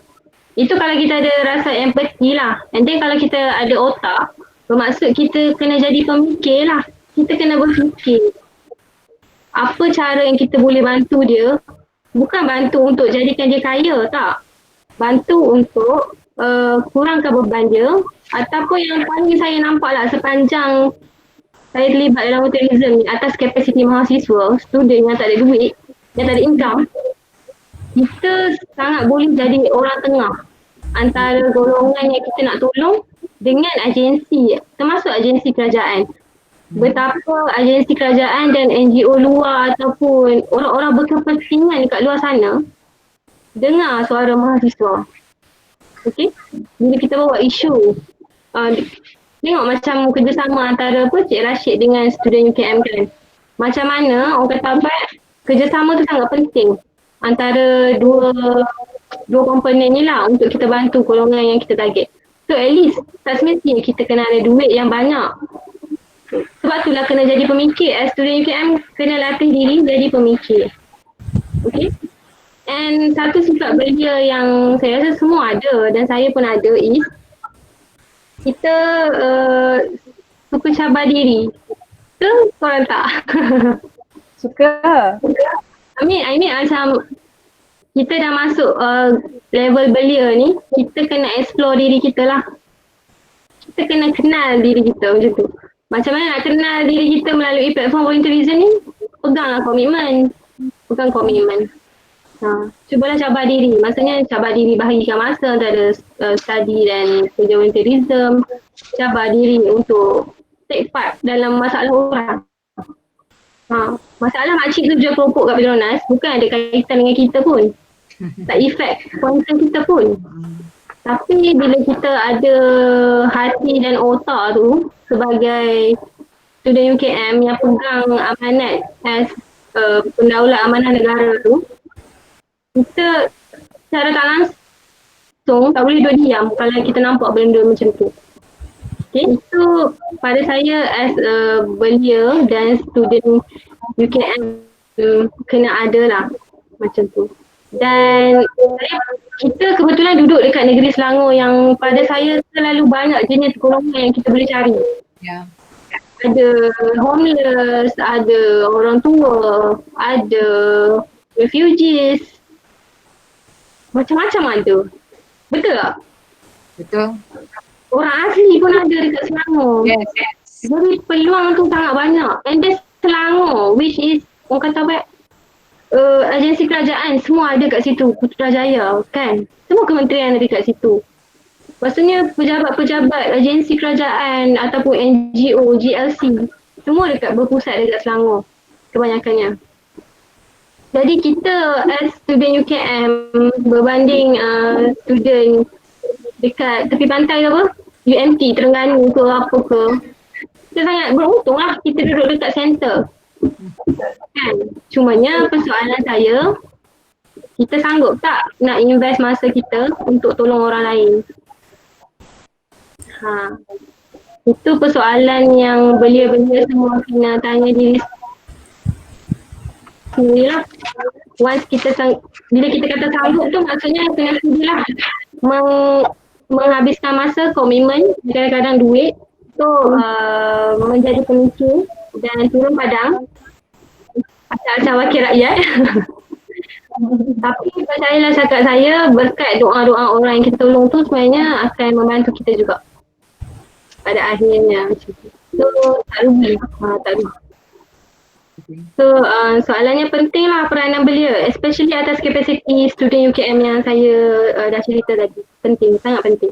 Itu kalau kita ada rasa empathy lah. And then kalau kita ada otak, bermaksud kita kena jadi pemikir lah. Kita kena berfikir apa cara yang kita boleh bantu dia. Bukan bantu untuk jadikan dia kaya, tak. Bantu untuk kurangkan beban dia. Ataupun yang paling saya nampak lah sepanjang saya terlibat dalam volunteerism ni, atas kapasiti mahasiswa, student yang tak ada duit, yang tak ada income, kita sangat boleh jadi orang tengah antara golongan yang kita nak tolong dengan agensi, termasuk agensi kerajaan. Betapa agensi kerajaan dan NGO luar ataupun orang-orang berkepentingan dekat luar sana dengar suara mahasiswa. Okay? Bila kita bawa isu, tengok macam kerjasama antara Cik Rashid dengan student UKM kan. Macam mana orang kata apa, kerjasama tu sangat penting antara dua komponen ni lah untuk kita bantu golongan yang kita target. So at least tak semestinya kita kena ada duit yang banyak. Sebab itulah kena jadi pemikir. As student UKM kena latih diri jadi pemikir. Okay. And satu sifat belia yang saya rasa semua ada dan saya pun ada is kita suka cabar diri. Ke korang tak? Suka. I mean macam kita dah masuk level belia ni, kita kena explore diri kita lah. Kita kena kenal diri kita macam tu. Macam mana nak kenal diri kita melalui platform volunteerism ni? Peganglah komitmen. Pegang komitmen. Cubalah cabar diri. Maksudnya cabar diri bahagikan masa antara study dan kerja volunteerism. Cabar diri untuk take part dalam masalah orang. Masalah makcik tu jual keropok kat Petronas bukan ada kaitan dengan kita pun. Tak effect konsen kita pun. Tapi bila kita ada hati dan otak tu sebagai student UKM yang pegang amanat as pendaulat amanah negara tu, kita secara tak langsung tak boleh duduk diam kalau kita nampak benda macam tu. Okay, itu pada saya as belia dan student UKM kena ada lah macam tu. Dan kita kebetulan duduk dekat negeri Selangor yang pada saya terlalu banyak jenis golongan yang kita boleh cari. Ya. Ada homeless, ada orang tua, ada refugees, macam-macam ada. Betul tak? Betul. Orang asli pun ada dekat Selangor. Yes. Jadi peluang tu sangat banyak. And then Selangor, which is orang kata apa? Agensi kerajaan semua ada kat situ, Putrajaya kan. Semua kementerian ada kat situ. Maksudnya pejabat-pejabat agensi kerajaan ataupun NGO, GLC semua berpusat dekat Selangor kebanyakannya. Jadi kita as student UKM berbanding student dekat tepi pantai ke apa, UMT, Terengganu ke apa ke, kita sangat beruntung lah kita duduk dekat center. Kan? Cumanya persoalan saya, kita sanggup tak nak invest masa kita untuk tolong orang lain? Itu persoalan yang belia-belia semua kena tanya diri sendiri lah. Once bila kita kata sanggup tu maksudnya kena sedilah menghabiskan masa, komitmen, kadang-kadang duit untuk menjadi pemikir dan turun padang asal wakil rakyat. Tapi percayalah cakap saya, berkat doa-doa orang yang kita tolong tu sebenarnya akan membantu kita juga pada akhirnya. So tak rugi. Tak rugi. So soalannya penting lah peranan belia, especially atas kapasiti student UKM yang saya dah cerita tadi. Penting, sangat penting.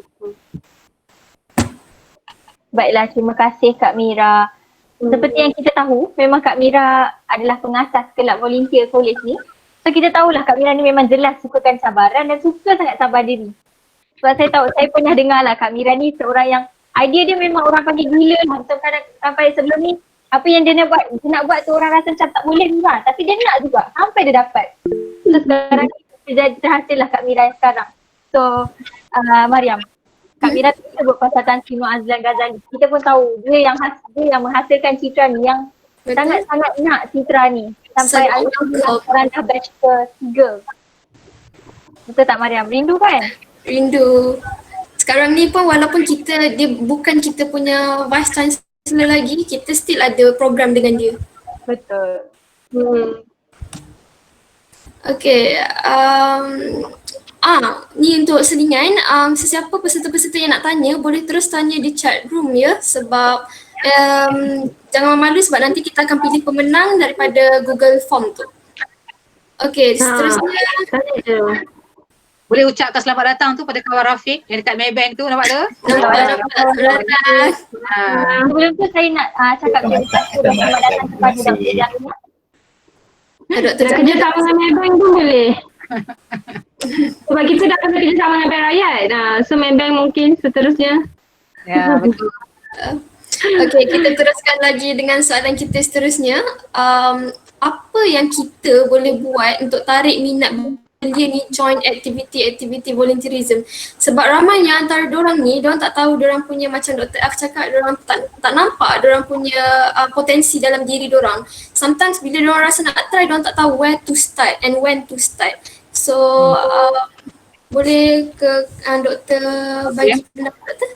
Baiklah, terima kasih Kak Mira. Seperti yang kita tahu, memang Kak Mira adalah pengasas kelab volunteer college ni. So kita tahulah Kak Mira ni memang jelas sukakan cabaran dan suka sangat sabar diri. Sebab saya tahu, saya pernah dengar lah Kak Mira ni seorang yang idea dia memang orang panggil gila lah. Sampai sebelum ni, apa yang dia nak buat tu orang rasa macam tak boleh juga. Tapi dia nak juga, sampai dia dapat. So sekarang terhasil lah Kak Mira yang sekarang. So Mariam. Kak Mira tu sebut pasal Tan Sri Nur Azlan Ghazali. Kita pun tahu dia yang menghasilkan citra ni, yang sangat-sangat nak citra ni. Sampai alhamdulillah sekarang dah batch ke-3. Betul tak Mariam? Rindu kan? Rindu. Sekarang ni pun walaupun dia bukan kita punya Vice Chancellor lagi, kita still ada program dengan dia. Betul. Okay, ni untuk selingan, sesiapa peserta-peserta yang nak tanya boleh terus tanya di chat room ya, sebab jangan malu sebab nanti kita akan pilih pemenang daripada Google Form tu. Okay, seterusnya Boleh ucapkan selamat datang tu pada kawan Rafiq yang dekat Maybank tu, nampak tu? selamat datang. Sebelum tu saya nak cakap selamat datang kepada Dr. Jamila. Dr. Nak kerja sama dengan Maybank pun boleh. Sebab kita dah pernah kerja sama dengan Bank Rakyat. So Maybank mungkin seterusnya. Ya, betul. Okay, kita teruskan lagi dengan soalan kita seterusnya. Apa yang kita boleh buat untuk tarik minat dia ni join aktiviti volunteerism? Sebab ramainya antara diorang ni, diorang tak tahu diorang punya, macam Dr. F cakap, diorang tak nampak diorang punya potensi dalam diri diorang. Sometimes bila diorang rasa nak try, diorang tak tahu where to start and when to start. So boleh ke Dr. bagi pendapat Dr.?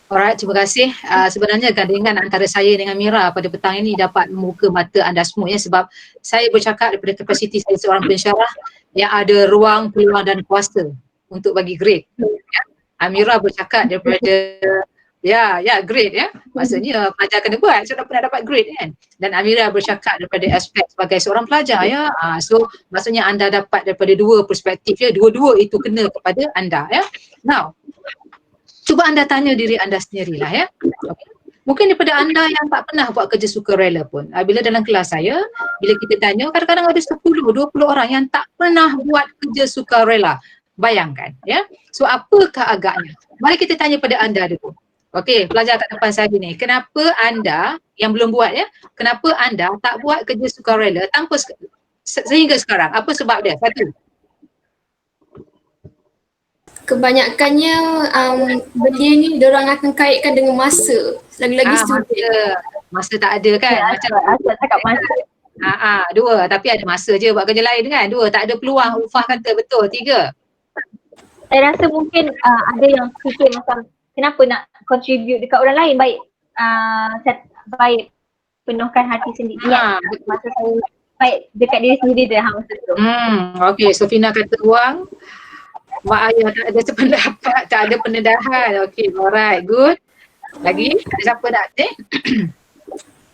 Alright, terima kasih. Sebenarnya gandingan antara saya dengan Mira pada petang ini dapat membuka mata anda semua ya, sebab saya bercakap daripada kapasiti saya seorang pensyarah yang ada ruang, peluang dan kuasa untuk bagi grade. Ya. Amira bercakap daripada grade ya. Maksudnya pelajar kena buat, so dah pernah dapat grade kan. Dan Amira bercakap daripada aspek sebagai seorang pelajar ya. So maksudnya anda dapat daripada dua perspektif ya, dua-dua itu kena kepada anda ya. Now, cuba anda tanya diri anda sendirilah ya. Okay. Mungkin daripada anda yang tak pernah buat kerja sukarela pun, bila dalam kelas saya, bila kita tanya, kadang-kadang ada 10-20 orang yang tak pernah buat kerja sukarela. Bayangkan ya. So apakah agaknya? Mari kita tanya pada anda dulu. Okey, pelajar kat depan saya ni, kenapa anda yang belum buat ya, kenapa anda tak buat kerja sukarela tanpa sehingga sekarang? Apa sebab dia? Satu. Kebanyakannya belia ni diorang akan kaitkan dengan masa. Lagi-lagi student. Masa tak ada kan? Ya, Macam cakap masa. dua, tapi ada masa je buat kerja lain kan? Dua, tak ada peluang, Ufah kata betul. Tiga. Saya rasa mungkin ada yang fikir macam kenapa nak contribute dekat orang lain, baik penuhkan hati sendiri. Masa saya baik dekat diri sendiri dah masa tu. Okey, Sofina kata ruang. Mak ayah tak ada sependapat, tak ada pendedahan. Okey, alright, good. Lagi, ada siapa nak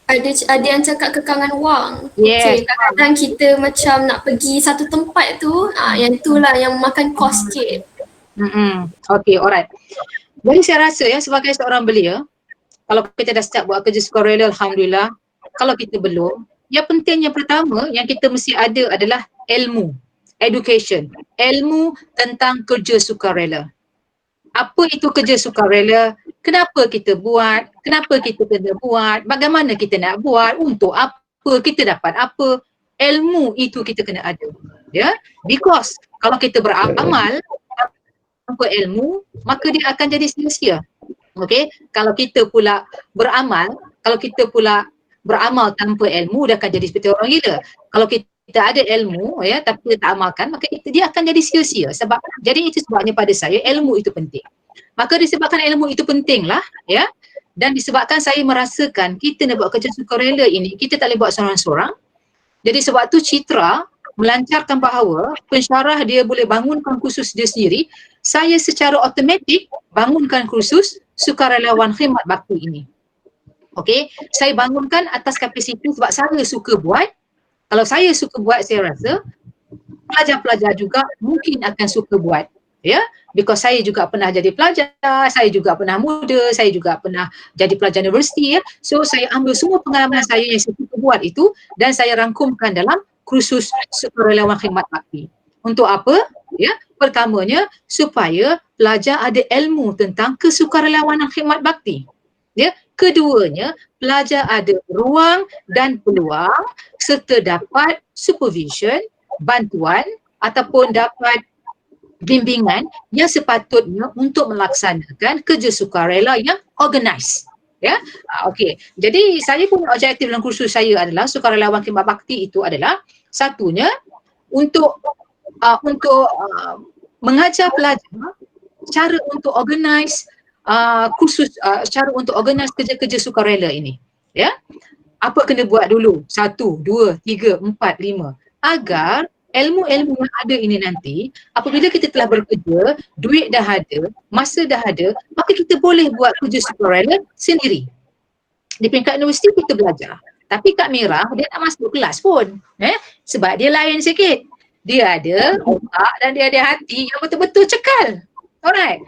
Ada yang cakap kekangan wang. Yes. Okay, kadang-kadang kita macam nak pergi satu tempat tu, yang tu lah yang makan kos sikit. Okey, alright. Jadi saya rasa ya, sebagai seorang belia, kalau kita dah start buat kerja sukarela, alhamdulillah. Kalau kita belum, yang penting yang pertama yang kita mesti ada adalah ilmu. Education, ilmu tentang kerja sukarela. Apa itu kerja sukarela? Kenapa kita buat? Kenapa kita kena buat? Bagaimana kita nak buat? Untuk apa? Kita dapat apa? Ilmu itu kita kena ada. Ya, because kalau kita beramal tanpa ilmu, maka dia akan jadi sia-sia. Okey, kalau kita pula beramal, beramal tanpa ilmu, dia akan jadi seperti orang gila. Kalau kita ada ilmu ya tapi kita tak amalkan, maka dia akan jadi sia-sia. Jadi itu sebabnya pada saya ilmu itu penting. Maka disebabkan ilmu itu pentinglah ya, dan disebabkan saya merasakan kita nak buat kerja sukarela ini, kita tak boleh buat seorang-seorang. Jadi sebab tu Citra melancarkan bahawa pensyarah dia boleh bangunkan kursus dia sendiri. Saya secara automatik bangunkan kursus sukarelawan khidmat bakti ini. Okey, saya bangunkan atas kapasiti sebab saya suka buat. Kalau saya suka buat, saya rasa pelajar-pelajar juga mungkin akan suka buat. Ya, because saya juga pernah jadi pelajar, saya juga pernah muda, saya juga pernah jadi pelajar universiti ya. So saya ambil semua pengalaman saya yang saya suka buat itu dan saya rangkumkan dalam kursus sukarelawan khidmat bakti. Untuk apa? Ya, pertamanya supaya pelajar ada ilmu tentang kesukarelawanan khidmat bakti. Ya, keduanya pelajar ada ruang dan peluang serta dapat supervision, bantuan ataupun dapat bimbingan yang sepatutnya untuk melaksanakan kerja sukarela yang organize. Ya, okey. Jadi saya punya objektif dalam kursus saya adalah sukarelawan khidmat bakti itu adalah satunya untuk mengajar pelajar cara untuk organize kursus, cara untuk organize kerja-kerja sukarela ini. Ya, apa kena buat dulu? 1, 2, 3, 4, 5 agar ilmu-ilmu yang ada ini nanti apabila kita telah bekerja, duit dah ada, masa dah ada, maka kita boleh buat kerja sukarela sendiri. Di peringkat universiti kita belajar. Tapi Kak Mira dia tak masuk kelas pun. Sebab dia lain sikit. Dia ada otak dan dia ada hati yang betul-betul cekal. Alright.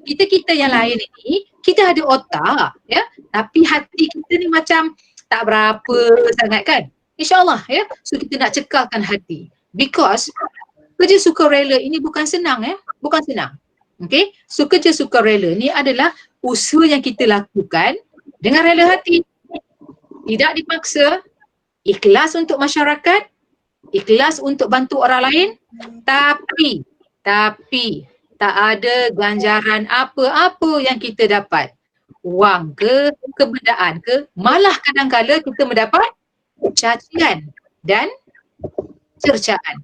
Kita yang lain ini, kita ada otak, ya, tapi hati kita ni macam tak berapa sangat kan. InsyaAllah, ya. So kita nak cekalkan hati. Because kerja sukarela ini bukan senang, ya. Bukan senang. Okay. So kerja sukarela ni adalah usaha yang kita lakukan dengan rela hati. Tidak dipaksa, ikhlas untuk masyarakat, ikhlas untuk bantu orang lain, tapi tak ada ganjaran apa-apa yang kita dapat. Wang ke, kebendaan ke, malah kadang-kala kita mendapat cacian dan cercaan.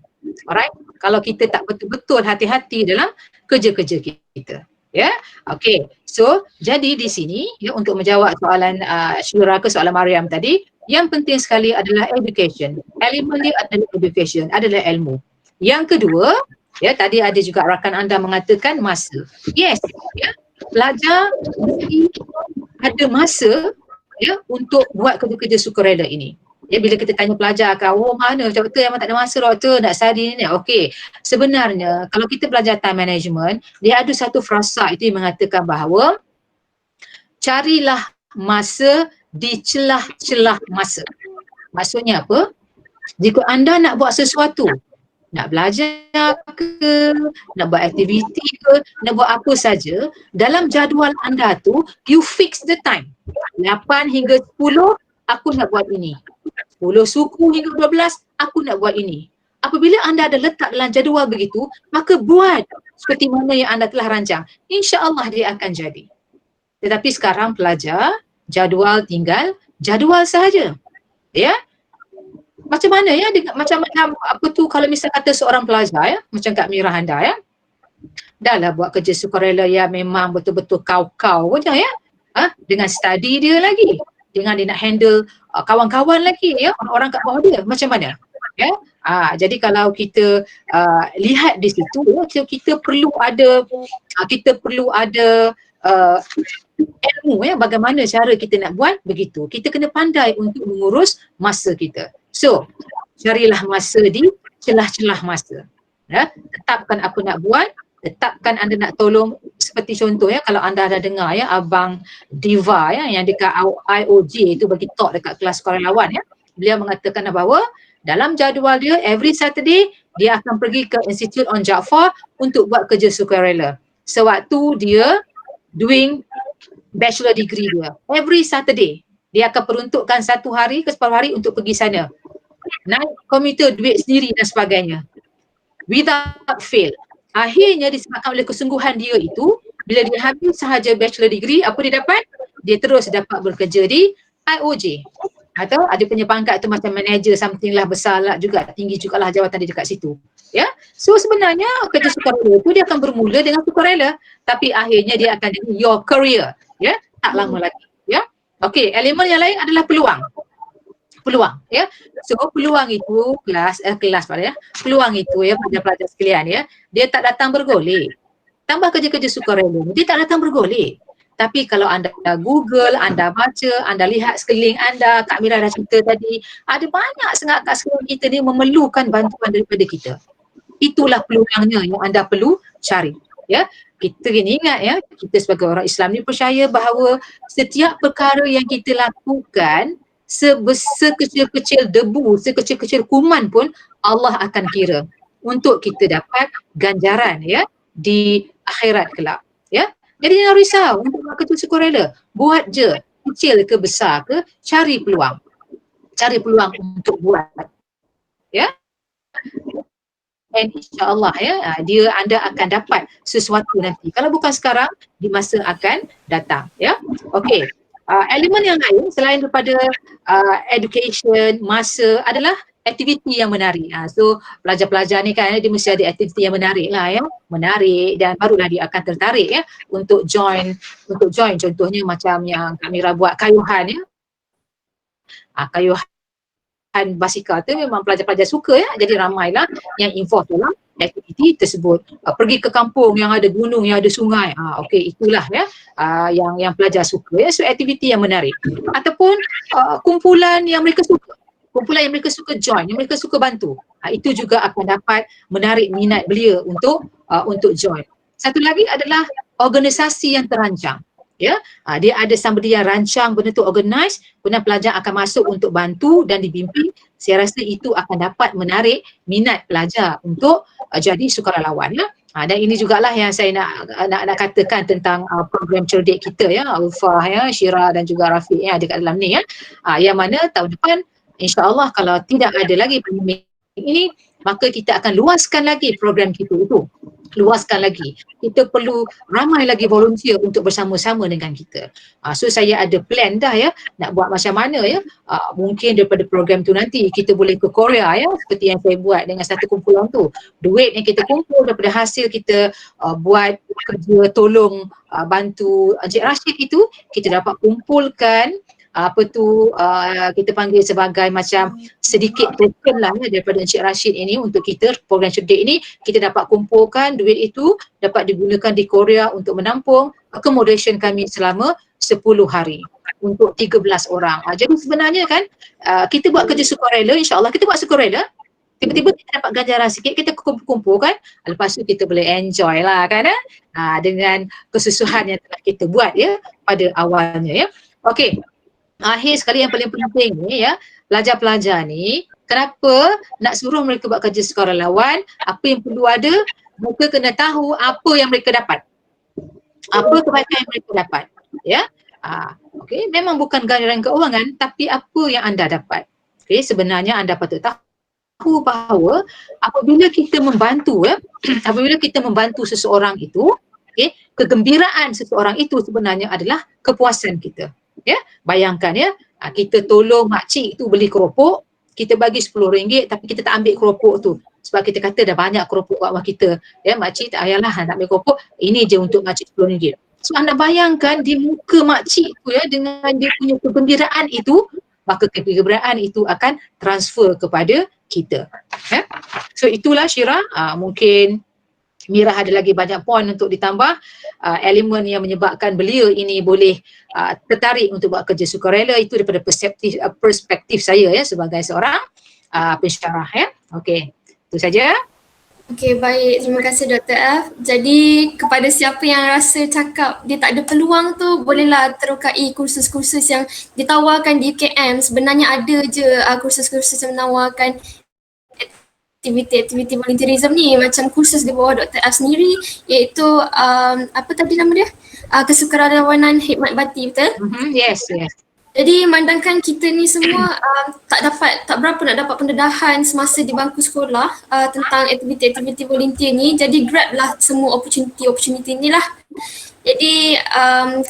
Alright? Kalau kita tak betul-betul hati-hati dalam kerja-kerja kita. Ya, okey. So, jadi di sini ya, untuk menjawab soalan Syura ke soalan Mariam tadi, yang penting sekali adalah education. Elemen dia adalah education, adalah ilmu. Yang kedua, ya, tadi ada juga rakan anda mengatakan masa. Yes, ya, pelajar mesti ada masa ya untuk buat kerja-kerja sukarela ini. Ya, bila kita tanya pelajar kan, oh mana doktor yang tak ada masa doktor nak study ni. Okey, sebenarnya kalau kita belajar time management, dia ada satu frasa itu yang mengatakan bahawa carilah masa di celah-celah masa. Maksudnya apa? Jika anda nak buat sesuatu, nak belajar ke, nak buat aktiviti ke, nak buat apa saja, dalam jadual anda tu, you fix the time. 8 hingga 10, aku nak buat ini. 10 suku hingga 12, aku nak buat ini. Apabila anda ada letak dalam jadual begitu, maka buat seperti mana yang anda telah rancang. InsyaAllah dia akan jadi. Tetapi sekarang pelajar, jadual tinggal jadual sahaja. Ya? Macam mana ya? Macam apa tu kalau misal kata seorang pelajar ya, macam Kak Mira anda ya, dah lah buat kerja sukarela yang memang betul-betul kau-kau je ya. Dengan study dia lagi. Dengan dia nak handle kawan-kawan lagi ya, orang-orang kat bawah dia, macam mana? Ya, jadi kalau kita lihat di situ ya, kita perlu ada ilmu ya, bagaimana cara kita nak buat begitu. Kita kena pandai untuk mengurus masa kita. So, carilah masa di celah-celah masa. Ya, tetapkan apa nak buat, tetapkan anda nak tolong. Seperti contoh ya, kalau anda ada dengar ya, Abang Diva ya, yang dekat IOJ itu bagi talk dekat kelas sukarelawan ya, beliau mengatakan bahawa dalam jadual dia every Saturday dia akan pergi ke Institute on Jaafar untuk buat kerja sukarela. Sewaktu dia doing bachelor degree dia, every Saturday dia akan peruntukkan 1 hari ke 10 hari untuk pergi sana. Naik komuter, duit sendiri dan sebagainya. Without fail. Akhirnya disebabkan oleh kesungguhan dia itu, bila dia habis sahaja bachelor degree, apa dia dapat? Dia terus dapat bekerja di IOJ. Atau ada punya pangkat tu macam manager something lah, besar lah juga, tinggi jugalah jawatan dia dekat situ. Ya, so sebenarnya kerja sukarela itu dia akan bermula dengan sukarela, tapi akhirnya dia akan jadi your career. Ya, tak lama lagi. Ya, okey. Elemen yang lain adalah peluang. Peluang, ya. So peluang itu kelas pada ya. Peluang itu ya pelajar-pelajar sekalian ya, dia tak datang bergolek. Tambah kerja-kerja sukarela, dia tak datang bergolek. Tapi kalau anda Google, anda baca, anda lihat sekeliling anda, Kak Mira dah cerita tadi, ada banyak sangat kat sekeliling kita ni memerlukan bantuan daripada kita. Itulah peluangnya yang anda perlu cari. Ya, kita kena ingat ya, kita sebagai orang Islam ni percaya bahawa setiap perkara yang kita lakukan, sekecil-kecil debu, sekecil-kecil kuman pun Allah akan kira untuk kita dapat ganjaran ya di akhirat kelak. Ya, jadi jangan risau untuk buat kerja sukarela. Buat je, kecil ke besar ke, cari peluang untuk buat. Ya, and insya-Allah dia anda akan dapat sesuatu nanti. Kalau bukan sekarang, di masa akan datang ya. Okey. Elemen yang lain selain daripada education, masa adalah aktiviti yang menarik. So pelajar-pelajar ni kan dia mesti ada aktiviti yang menarik lah ya. Menarik dan barulah dia akan tertarik ya untuk join contohnya macam yang Kak Mira buat kayuhan ya. Kayuhan basikal tu memang pelajar-pelajar suka ya. Jadi ramailah yang involved dalam aktiviti tersebut. Pergi ke kampung yang ada gunung, yang ada sungai. Okey, itulah ya yang pelajar suka ya. So aktiviti yang menarik. Ataupun kumpulan yang mereka suka join, yang mereka suka bantu. Itu juga akan dapat menarik minat belia untuk join. Satu lagi adalah organisasi yang terancang. Ya, dia ada somebody yang rancang benda tu organize, kemudian pelajar akan masuk untuk bantu dan dibimbing. Saya rasa itu akan dapat menarik minat pelajar untuk jadi sukarelawan ya. Dan ini jugalah yang saya nak katakan tentang program cerdik kita ya, Ulfa ya, Syira dan juga Rafiq yang ada kat dalam ni ya. Yang mana tahun depan insya-Allah kalau tidak ada lagi pandemik ini, maka kita akan luaskan lagi program kita itu. Luaskan lagi. Kita perlu ramai lagi volunteer untuk bersama-sama dengan kita. So saya ada plan dah ya, nak buat macam mana ya. Mungkin daripada program tu nanti kita boleh ke Korea ya, seperti yang saya buat dengan satu kumpulan tu. Duit yang kita kumpul daripada hasil kita buat kerja tolong bantu Encik Rashid itu, kita dapat kumpulkan kita panggil sebagai macam sedikit token lah daripada Encik Rashid ini untuk kita program cerdik ini. Kita dapat kumpulkan duit itu dapat digunakan di Korea untuk menampung accommodation kami selama 10 hari untuk 13 orang. Jadi sebenarnya kan kita buat kerja sukarela, insya-Allah kita buat sukarela, tiba-tiba kita dapat ganjaran sikit, kita kumpul-kumpul kan, lepas tu kita boleh enjoy lah kan dengan kesusahan yang telah kita buat ya pada awalnya ya. Okey. Akhir sekali yang paling penting ni ya, pelajar-pelajar ni kenapa nak suruh mereka buat kerja sukarelawan, apa yang perlu ada, mereka kena tahu apa yang mereka dapat. Apa kebaikan yang mereka dapat ya. Okey, memang bukan ganjaran keuangan tapi apa yang anda dapat. Okey, sebenarnya anda patut tahu bahawa apabila kita membantu ya, apabila kita membantu seseorang itu, okey, kegembiraan seseorang itu sebenarnya adalah kepuasan kita. Ya, bayangkan ya, kita tolong makcik tu beli keropok, kita bagi RM10 tapi kita tak ambil keropok tu sebab kita kata dah banyak keropok kat rumah kita ya, makcik tak payahlah nak ambil keropok, ini je untuk makcik RM10. So anda bayangkan di muka makcik tu ya, dengan dia punya kegembiraan itu, maka kegembiraan itu akan transfer kepada kita ya. So itulah Syira, mungkin Mira ada lagi banyak poin untuk ditambah, elemen yang menyebabkan belia ini boleh tertarik untuk buat kerja sukarela itu daripada perspektif saya ya sebagai seorang pensyarah ya. Okey, itu saja. Okey, baik. Terima kasih Dr. F. Jadi kepada siapa yang rasa cakap dia tak ada peluang tu, bolehlah terokai kursus-kursus yang ditawarkan di UKM. Sebenarnya ada je kursus-kursus yang menawarkan aktiviti volunteerism ni, macam kursus di bawah Dr. F sendiri, iaitu apa tadi nama dia? Kesukarelawanan Hikmat Bati, betul? Yes. Jadi memandangkan kita ni semua tak berapa nak dapat pendedahan semasa di bangku sekolah tentang aktiviti-aktiviti volunteer ni, jadi grab lah semua opportunity ni lah. Jadi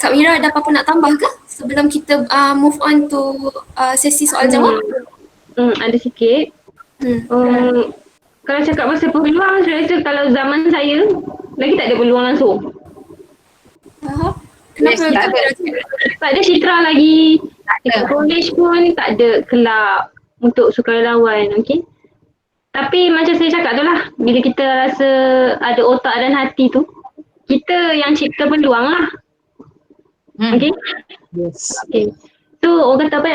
Kak Mira ada apa-apa nak tambah ke sebelum kita move on to sesi soal jawab? Ada sikit. Kalau cakap pasal peluang, saya rasa kalau zaman saya lagi tak ada peluang langsung. Kenapa? Tak ada Citra lagi. Dekat college pun tak ada kelab untuk sukarelawan, okey. Tapi macam saya cakap tu lah, bila kita rasa ada otak dan hati tu, kita yang cipta peluang lah. Okey? Yes. Okay. So orang kata apa,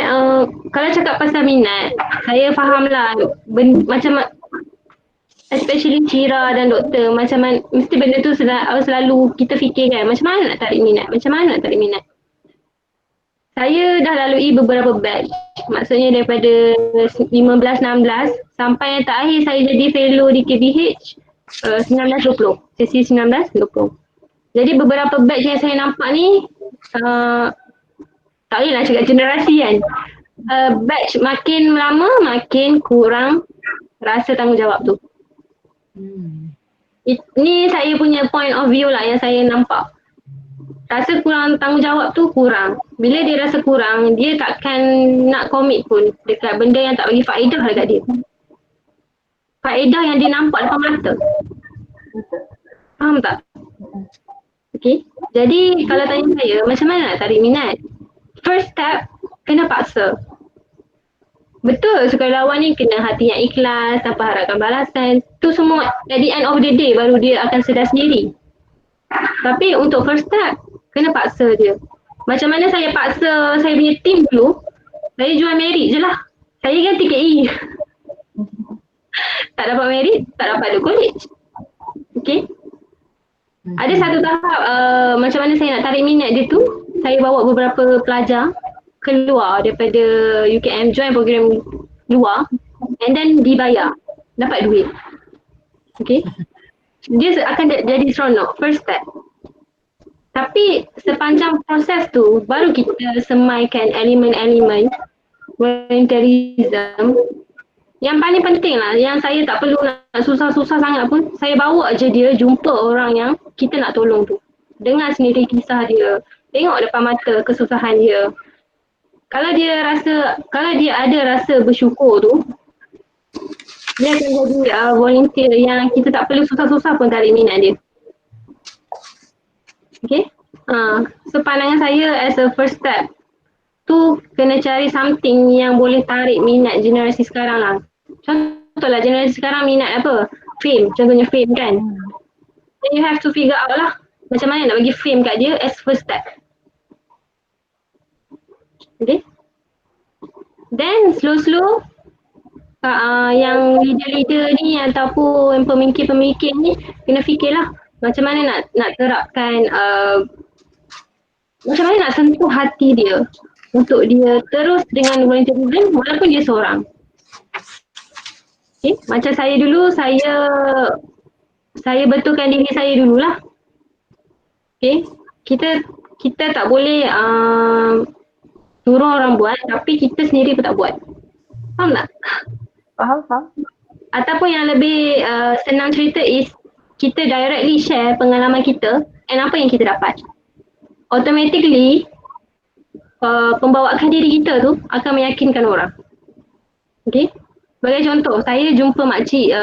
kalau cakap pasal minat, saya faham lah macam especially Syira dan doktor, mesti benda tu selalu kita fikirkan macam mana nak tarik minat. Saya dah lalui beberapa batch, maksudnya daripada 15-16 sampai yang terakhir saya jadi fellow di KBH 19-20, sesi 19-20. Jadi beberapa batch yang saya nampak ni, tak boleh lah cakap generasi kan. Batch makin lama makin kurang rasa tanggungjawab tu. Ni saya punya point of view lah yang saya nampak. Rasa kurang tanggungjawab tu kurang. Bila dia rasa kurang, dia takkan nak komit pun dekat benda yang tak bagi faedah dekat dia. Faedah yang dia nampak depan mata. Faham tak? Okay. Jadi kalau tanya saya, macam mana nak tarik minat? First step, kena paksa. Betul, sukarelawan ni kena hati yang ikhlas, tanpa harapkan balasan. Tu semua at the end of the day baru dia akan sedar sendiri. Tapi untuk first step, kena paksa dia. Macam mana saya paksa saya punya team dulu, saya jual merit je lah. Saya ganti KE. Tak dapat merit, tak dapat ada college. Okay. Ada satu tahap macam mana saya nak tarik minat dia tu, saya bawa beberapa pelajar keluar daripada UKM, join program luar and then dibayar, dapat duit. Okay. Dia akan jadi seronok, first step. Tapi sepanjang proses tu, baru kita semaikan elemen-elemen volunteerism. Yang paling penting lah, yang saya tak perlu nak susah-susah sangat pun, saya bawa je dia jumpa orang yang kita nak tolong tu. Dengar sendiri kisah dia, tengok depan mata kesusahan dia. Kalau dia ada rasa bersyukur tu, dia akan jadi volunteer yang kita tak perlu susah-susah pun tarik minat dia. Okay? So pandangan saya as a first step tu kena cari something yang boleh tarik minat generasi sekarang lah. Contohlah generasi sekarang minat apa? Fame, contohnya fame kan. Then you have to figure out lah macam mana nak bagi fame kat dia as first step. Okay? Then slow-slow yang leader-leader ni ataupun pemikir-pemikir ni kena fikirlah macam mana nak terapkan macam mana nak sentuh hati dia untuk dia terus dengan volunteerism walaupun dia seorang. Okay? Macam saya dulu, saya betulkan diri saya dululah. Okay? Kita tak boleh suruh orang buat tapi kita sendiri pun tak buat. Faham tak? Faham. Ataupun yang lebih senang cerita is kita directly share pengalaman kita and apa yang kita dapat. Automatically pembawaan diri kita tu akan meyakinkan orang. Okay? Sebagai contoh, saya jumpa makcik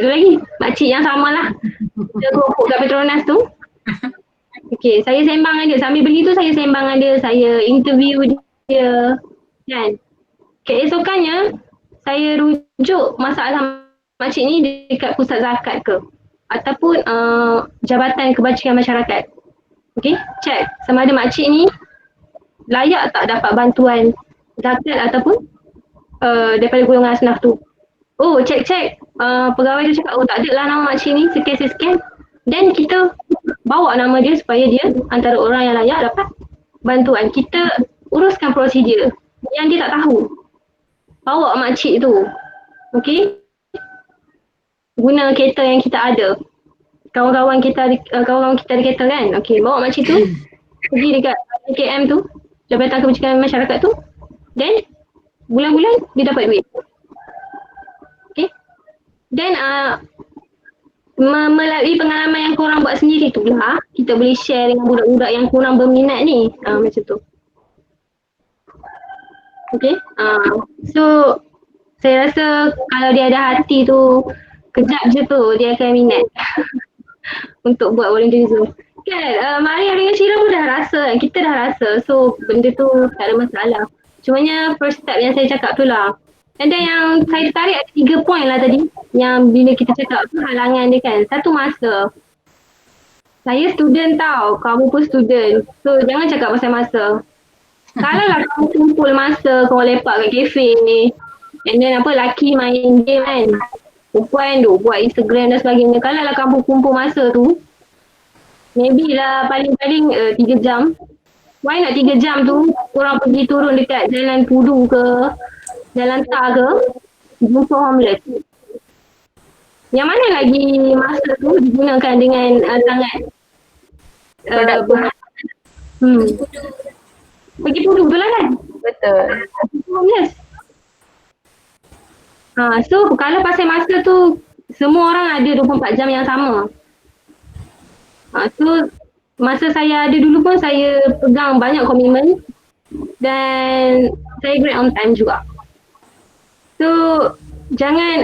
tu lagi, makcik yang sama lah. Dia keropok kat Petronas tu. Okay, saya sembang dengan dia, sambil beli tu saya sembang dengan dia, saya interview dia kan. Keesokannya saya rujuk masalah makcik ni dekat pusat zakat ke ataupun Jabatan Kebajikan Masyarakat. Okay, check sama ada makcik ni layak tak dapat bantuan zakat ataupun daripada golongan asnaf tu. Oh, check pegawai tu cakap, oh tak ada lah nama makcik ni, sekian. Dan kita bawa nama dia supaya dia antara orang yang layak dapat bantuan. Kita uruskan prosedur yang dia tak tahu. Bawa makcik tu. Okay. Guna kereta yang kita ada. Kawan-kawan kita ada kereta kan. Okay, bawa makcik tu. Pergi dekat KM tu, Jabatan Kebajikan Masyarakat tu. Then bulan-bulan dia dapat duit. Okay. Then melalui pengalaman yang korang buat sendiri tu lah, kita boleh share dengan budak-budak yang kurang berminat ni. Macam tu. Okay. So saya rasa kalau dia ada hati tu, kejap je tu dia akan minat untuk buat volunteerism. Kan, Maria dengan Syira pun dah rasa, kita dah rasa. So benda tu tak ada masalah. Cumanya first step yang saya cakap tu lah. And then yang saya tarik ada 3 point lah tadi. Yang bila kita cakap tu halangan dia kan. Satu, masa. Saya student tau, kamu pun student. So jangan cakap pasal masa. Kalau lah kamu kumpul masa, kau lepak kat kafe ni. And then laki main game kan. Perempuan tu buat Instagram dan sebagainya. Kalau lah kamu kumpul masa tu, maybe lah paling-paling 3 jam. Why nak 3 jam tu korang pergi turun dekat Jalan Pudu ke, Jalan Tar ke, jumpa homeless. Yang mana lagi masa tu digunakan dengan sangat pergi Pudu tu lah kan? Betul. Homeless. So kalau pasal masa tu semua orang ada 24 jam yang sama. Tu masa saya ada dulu pun saya pegang banyak komitmen dan saya grade on time juga. So jangan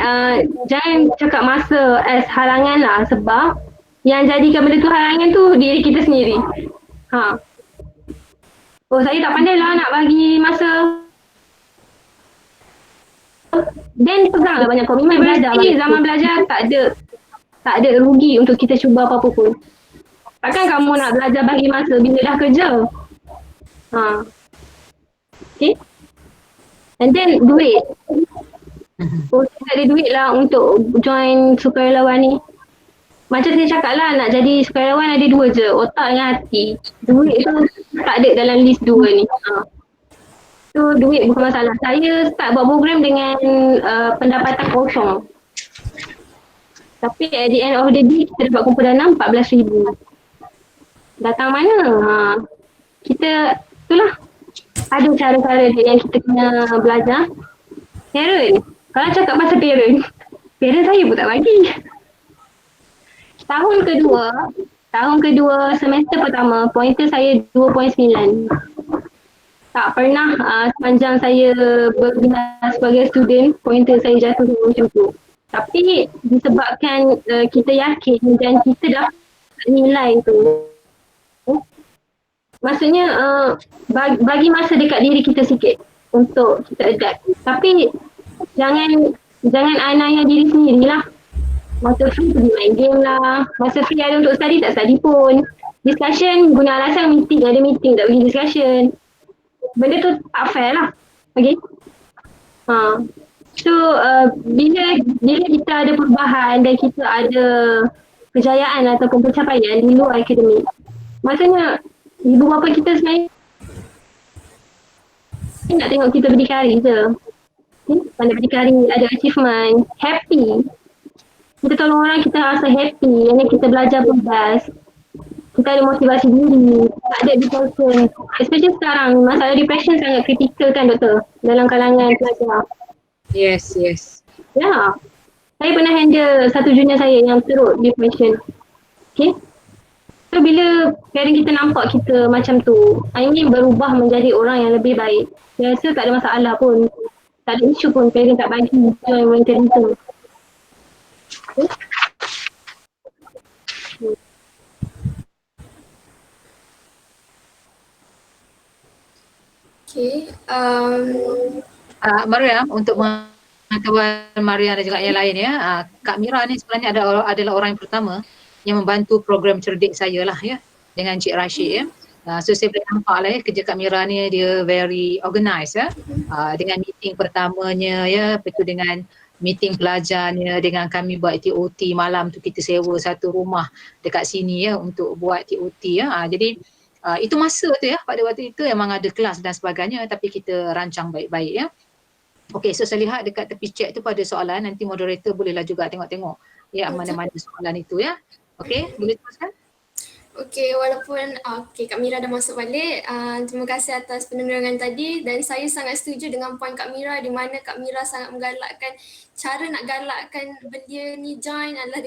cakap masa as halangan lah, sebab yang jadikan benda tu halangan tu diri kita sendiri. Oh, saya tak pandai lah nak bagi masa. Dan peganglah banyak komitmen belajar. Zaman belajar tak ada rugi untuk kita cuba apa-apa pun. Takkan kamu nak belajar bagi masa bila dah kerja. Okay. And then duit. Oh, saya tak ada duit lah untuk join sukarelawan ni. Macam saya cakap lah, nak jadi sukarelawan ada dua je, otak dengan hati. Duit tu tak ada dalam list dua ni. So duit bukan masalah. Saya start buat program dengan pendapatan kosong. Tapi at the end of the day, kita dapat kumpul dana 14,000. Datang mana? Kita, itulah. Ada cara-cara yang kita kena belajar. Parent. Kalau cakap pasal parent saya pun tak bagi. Tahun kedua semester pertama, pointer saya 2.9. Tak pernah sepanjang saya berbina sebagai student, pointer saya jatuh macam tu. Tapi disebabkan kita yakin dan kita dapat nilai tu, maksudnya bagi masa dekat diri kita sikit untuk kita adapt. Tapi jangan aniaya diri sendirilah. Masa free pergi main game lah. Masa free ada untuk study, tak study pun. Discussion, guna alasan meeting, ada meeting tak pergi discussion. Benda tu tak fair lah. Okay. So bila kita ada perubahan dan kita ada kejayaan ataupun pencapaian di luar akademik, maksudnya ibu bapa kita sebenarnya nak tengok kita berdikari je. Pandai berdikari, ada achievement, happy. Kita tolong orang, kita rasa happy. Yang kita belajar bebas. Kita ada motivasi diri. Tak ada depression. Especially sekarang, masalah depression sangat kritikal kan doktor? Dalam kalangan pelajar. Yes. Ya. Saya pernah handle satu junior saya yang teruk depression. Okay. So bila parent kita nampak kita macam tu, ingin berubah menjadi orang yang lebih baik. Saya rasa tak ada masalah pun. Tak ada isu pun parent tak bagi join volunteering tu. Okay. Mariam, untuk pengetahuan Mariam dan juga yang lain ya, Kak Mira ni sebenarnya adalah orang yang pertama yang membantu program cerdik saya lah ya, dengan Cik Rashid ya. So saya boleh nampak lah ya, kerja Kak Mira ni dia very organised ya. Dengan meeting pertamanya ya, betul dengan meeting pelajarnya, dengan kami buat TOT malam tu, kita sewa satu rumah dekat sini ya untuk buat TOT ya. Jadi itu masa tu ya, pada waktu itu memang ada kelas dan sebagainya, tapi kita rancang baik-baik ya. Okey, so saya lihat dekat tepi chat tu pada soalan, nanti moderator bolehlah juga tengok-tengok ya mana-mana soalan itu ya. Okey, boleh teruskan? Okey, walaupun Kak Mira dah masuk balik, terima kasih atas penerangan tadi, dan saya sangat setuju dengan poin Kak Mira di mana Kak Mira sangat menggalakkan cara nak galakkan belia ni join adalah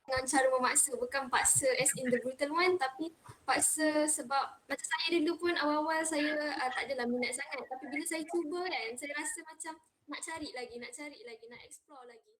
dengan cara memaksa, bukan paksa as in the brutal one, tapi paksa sebab macam saya dulu pun awal-awal saya tak adalah minat sangat, tapi bila saya cuba kan, saya rasa macam nak cari lagi, nak explore lagi.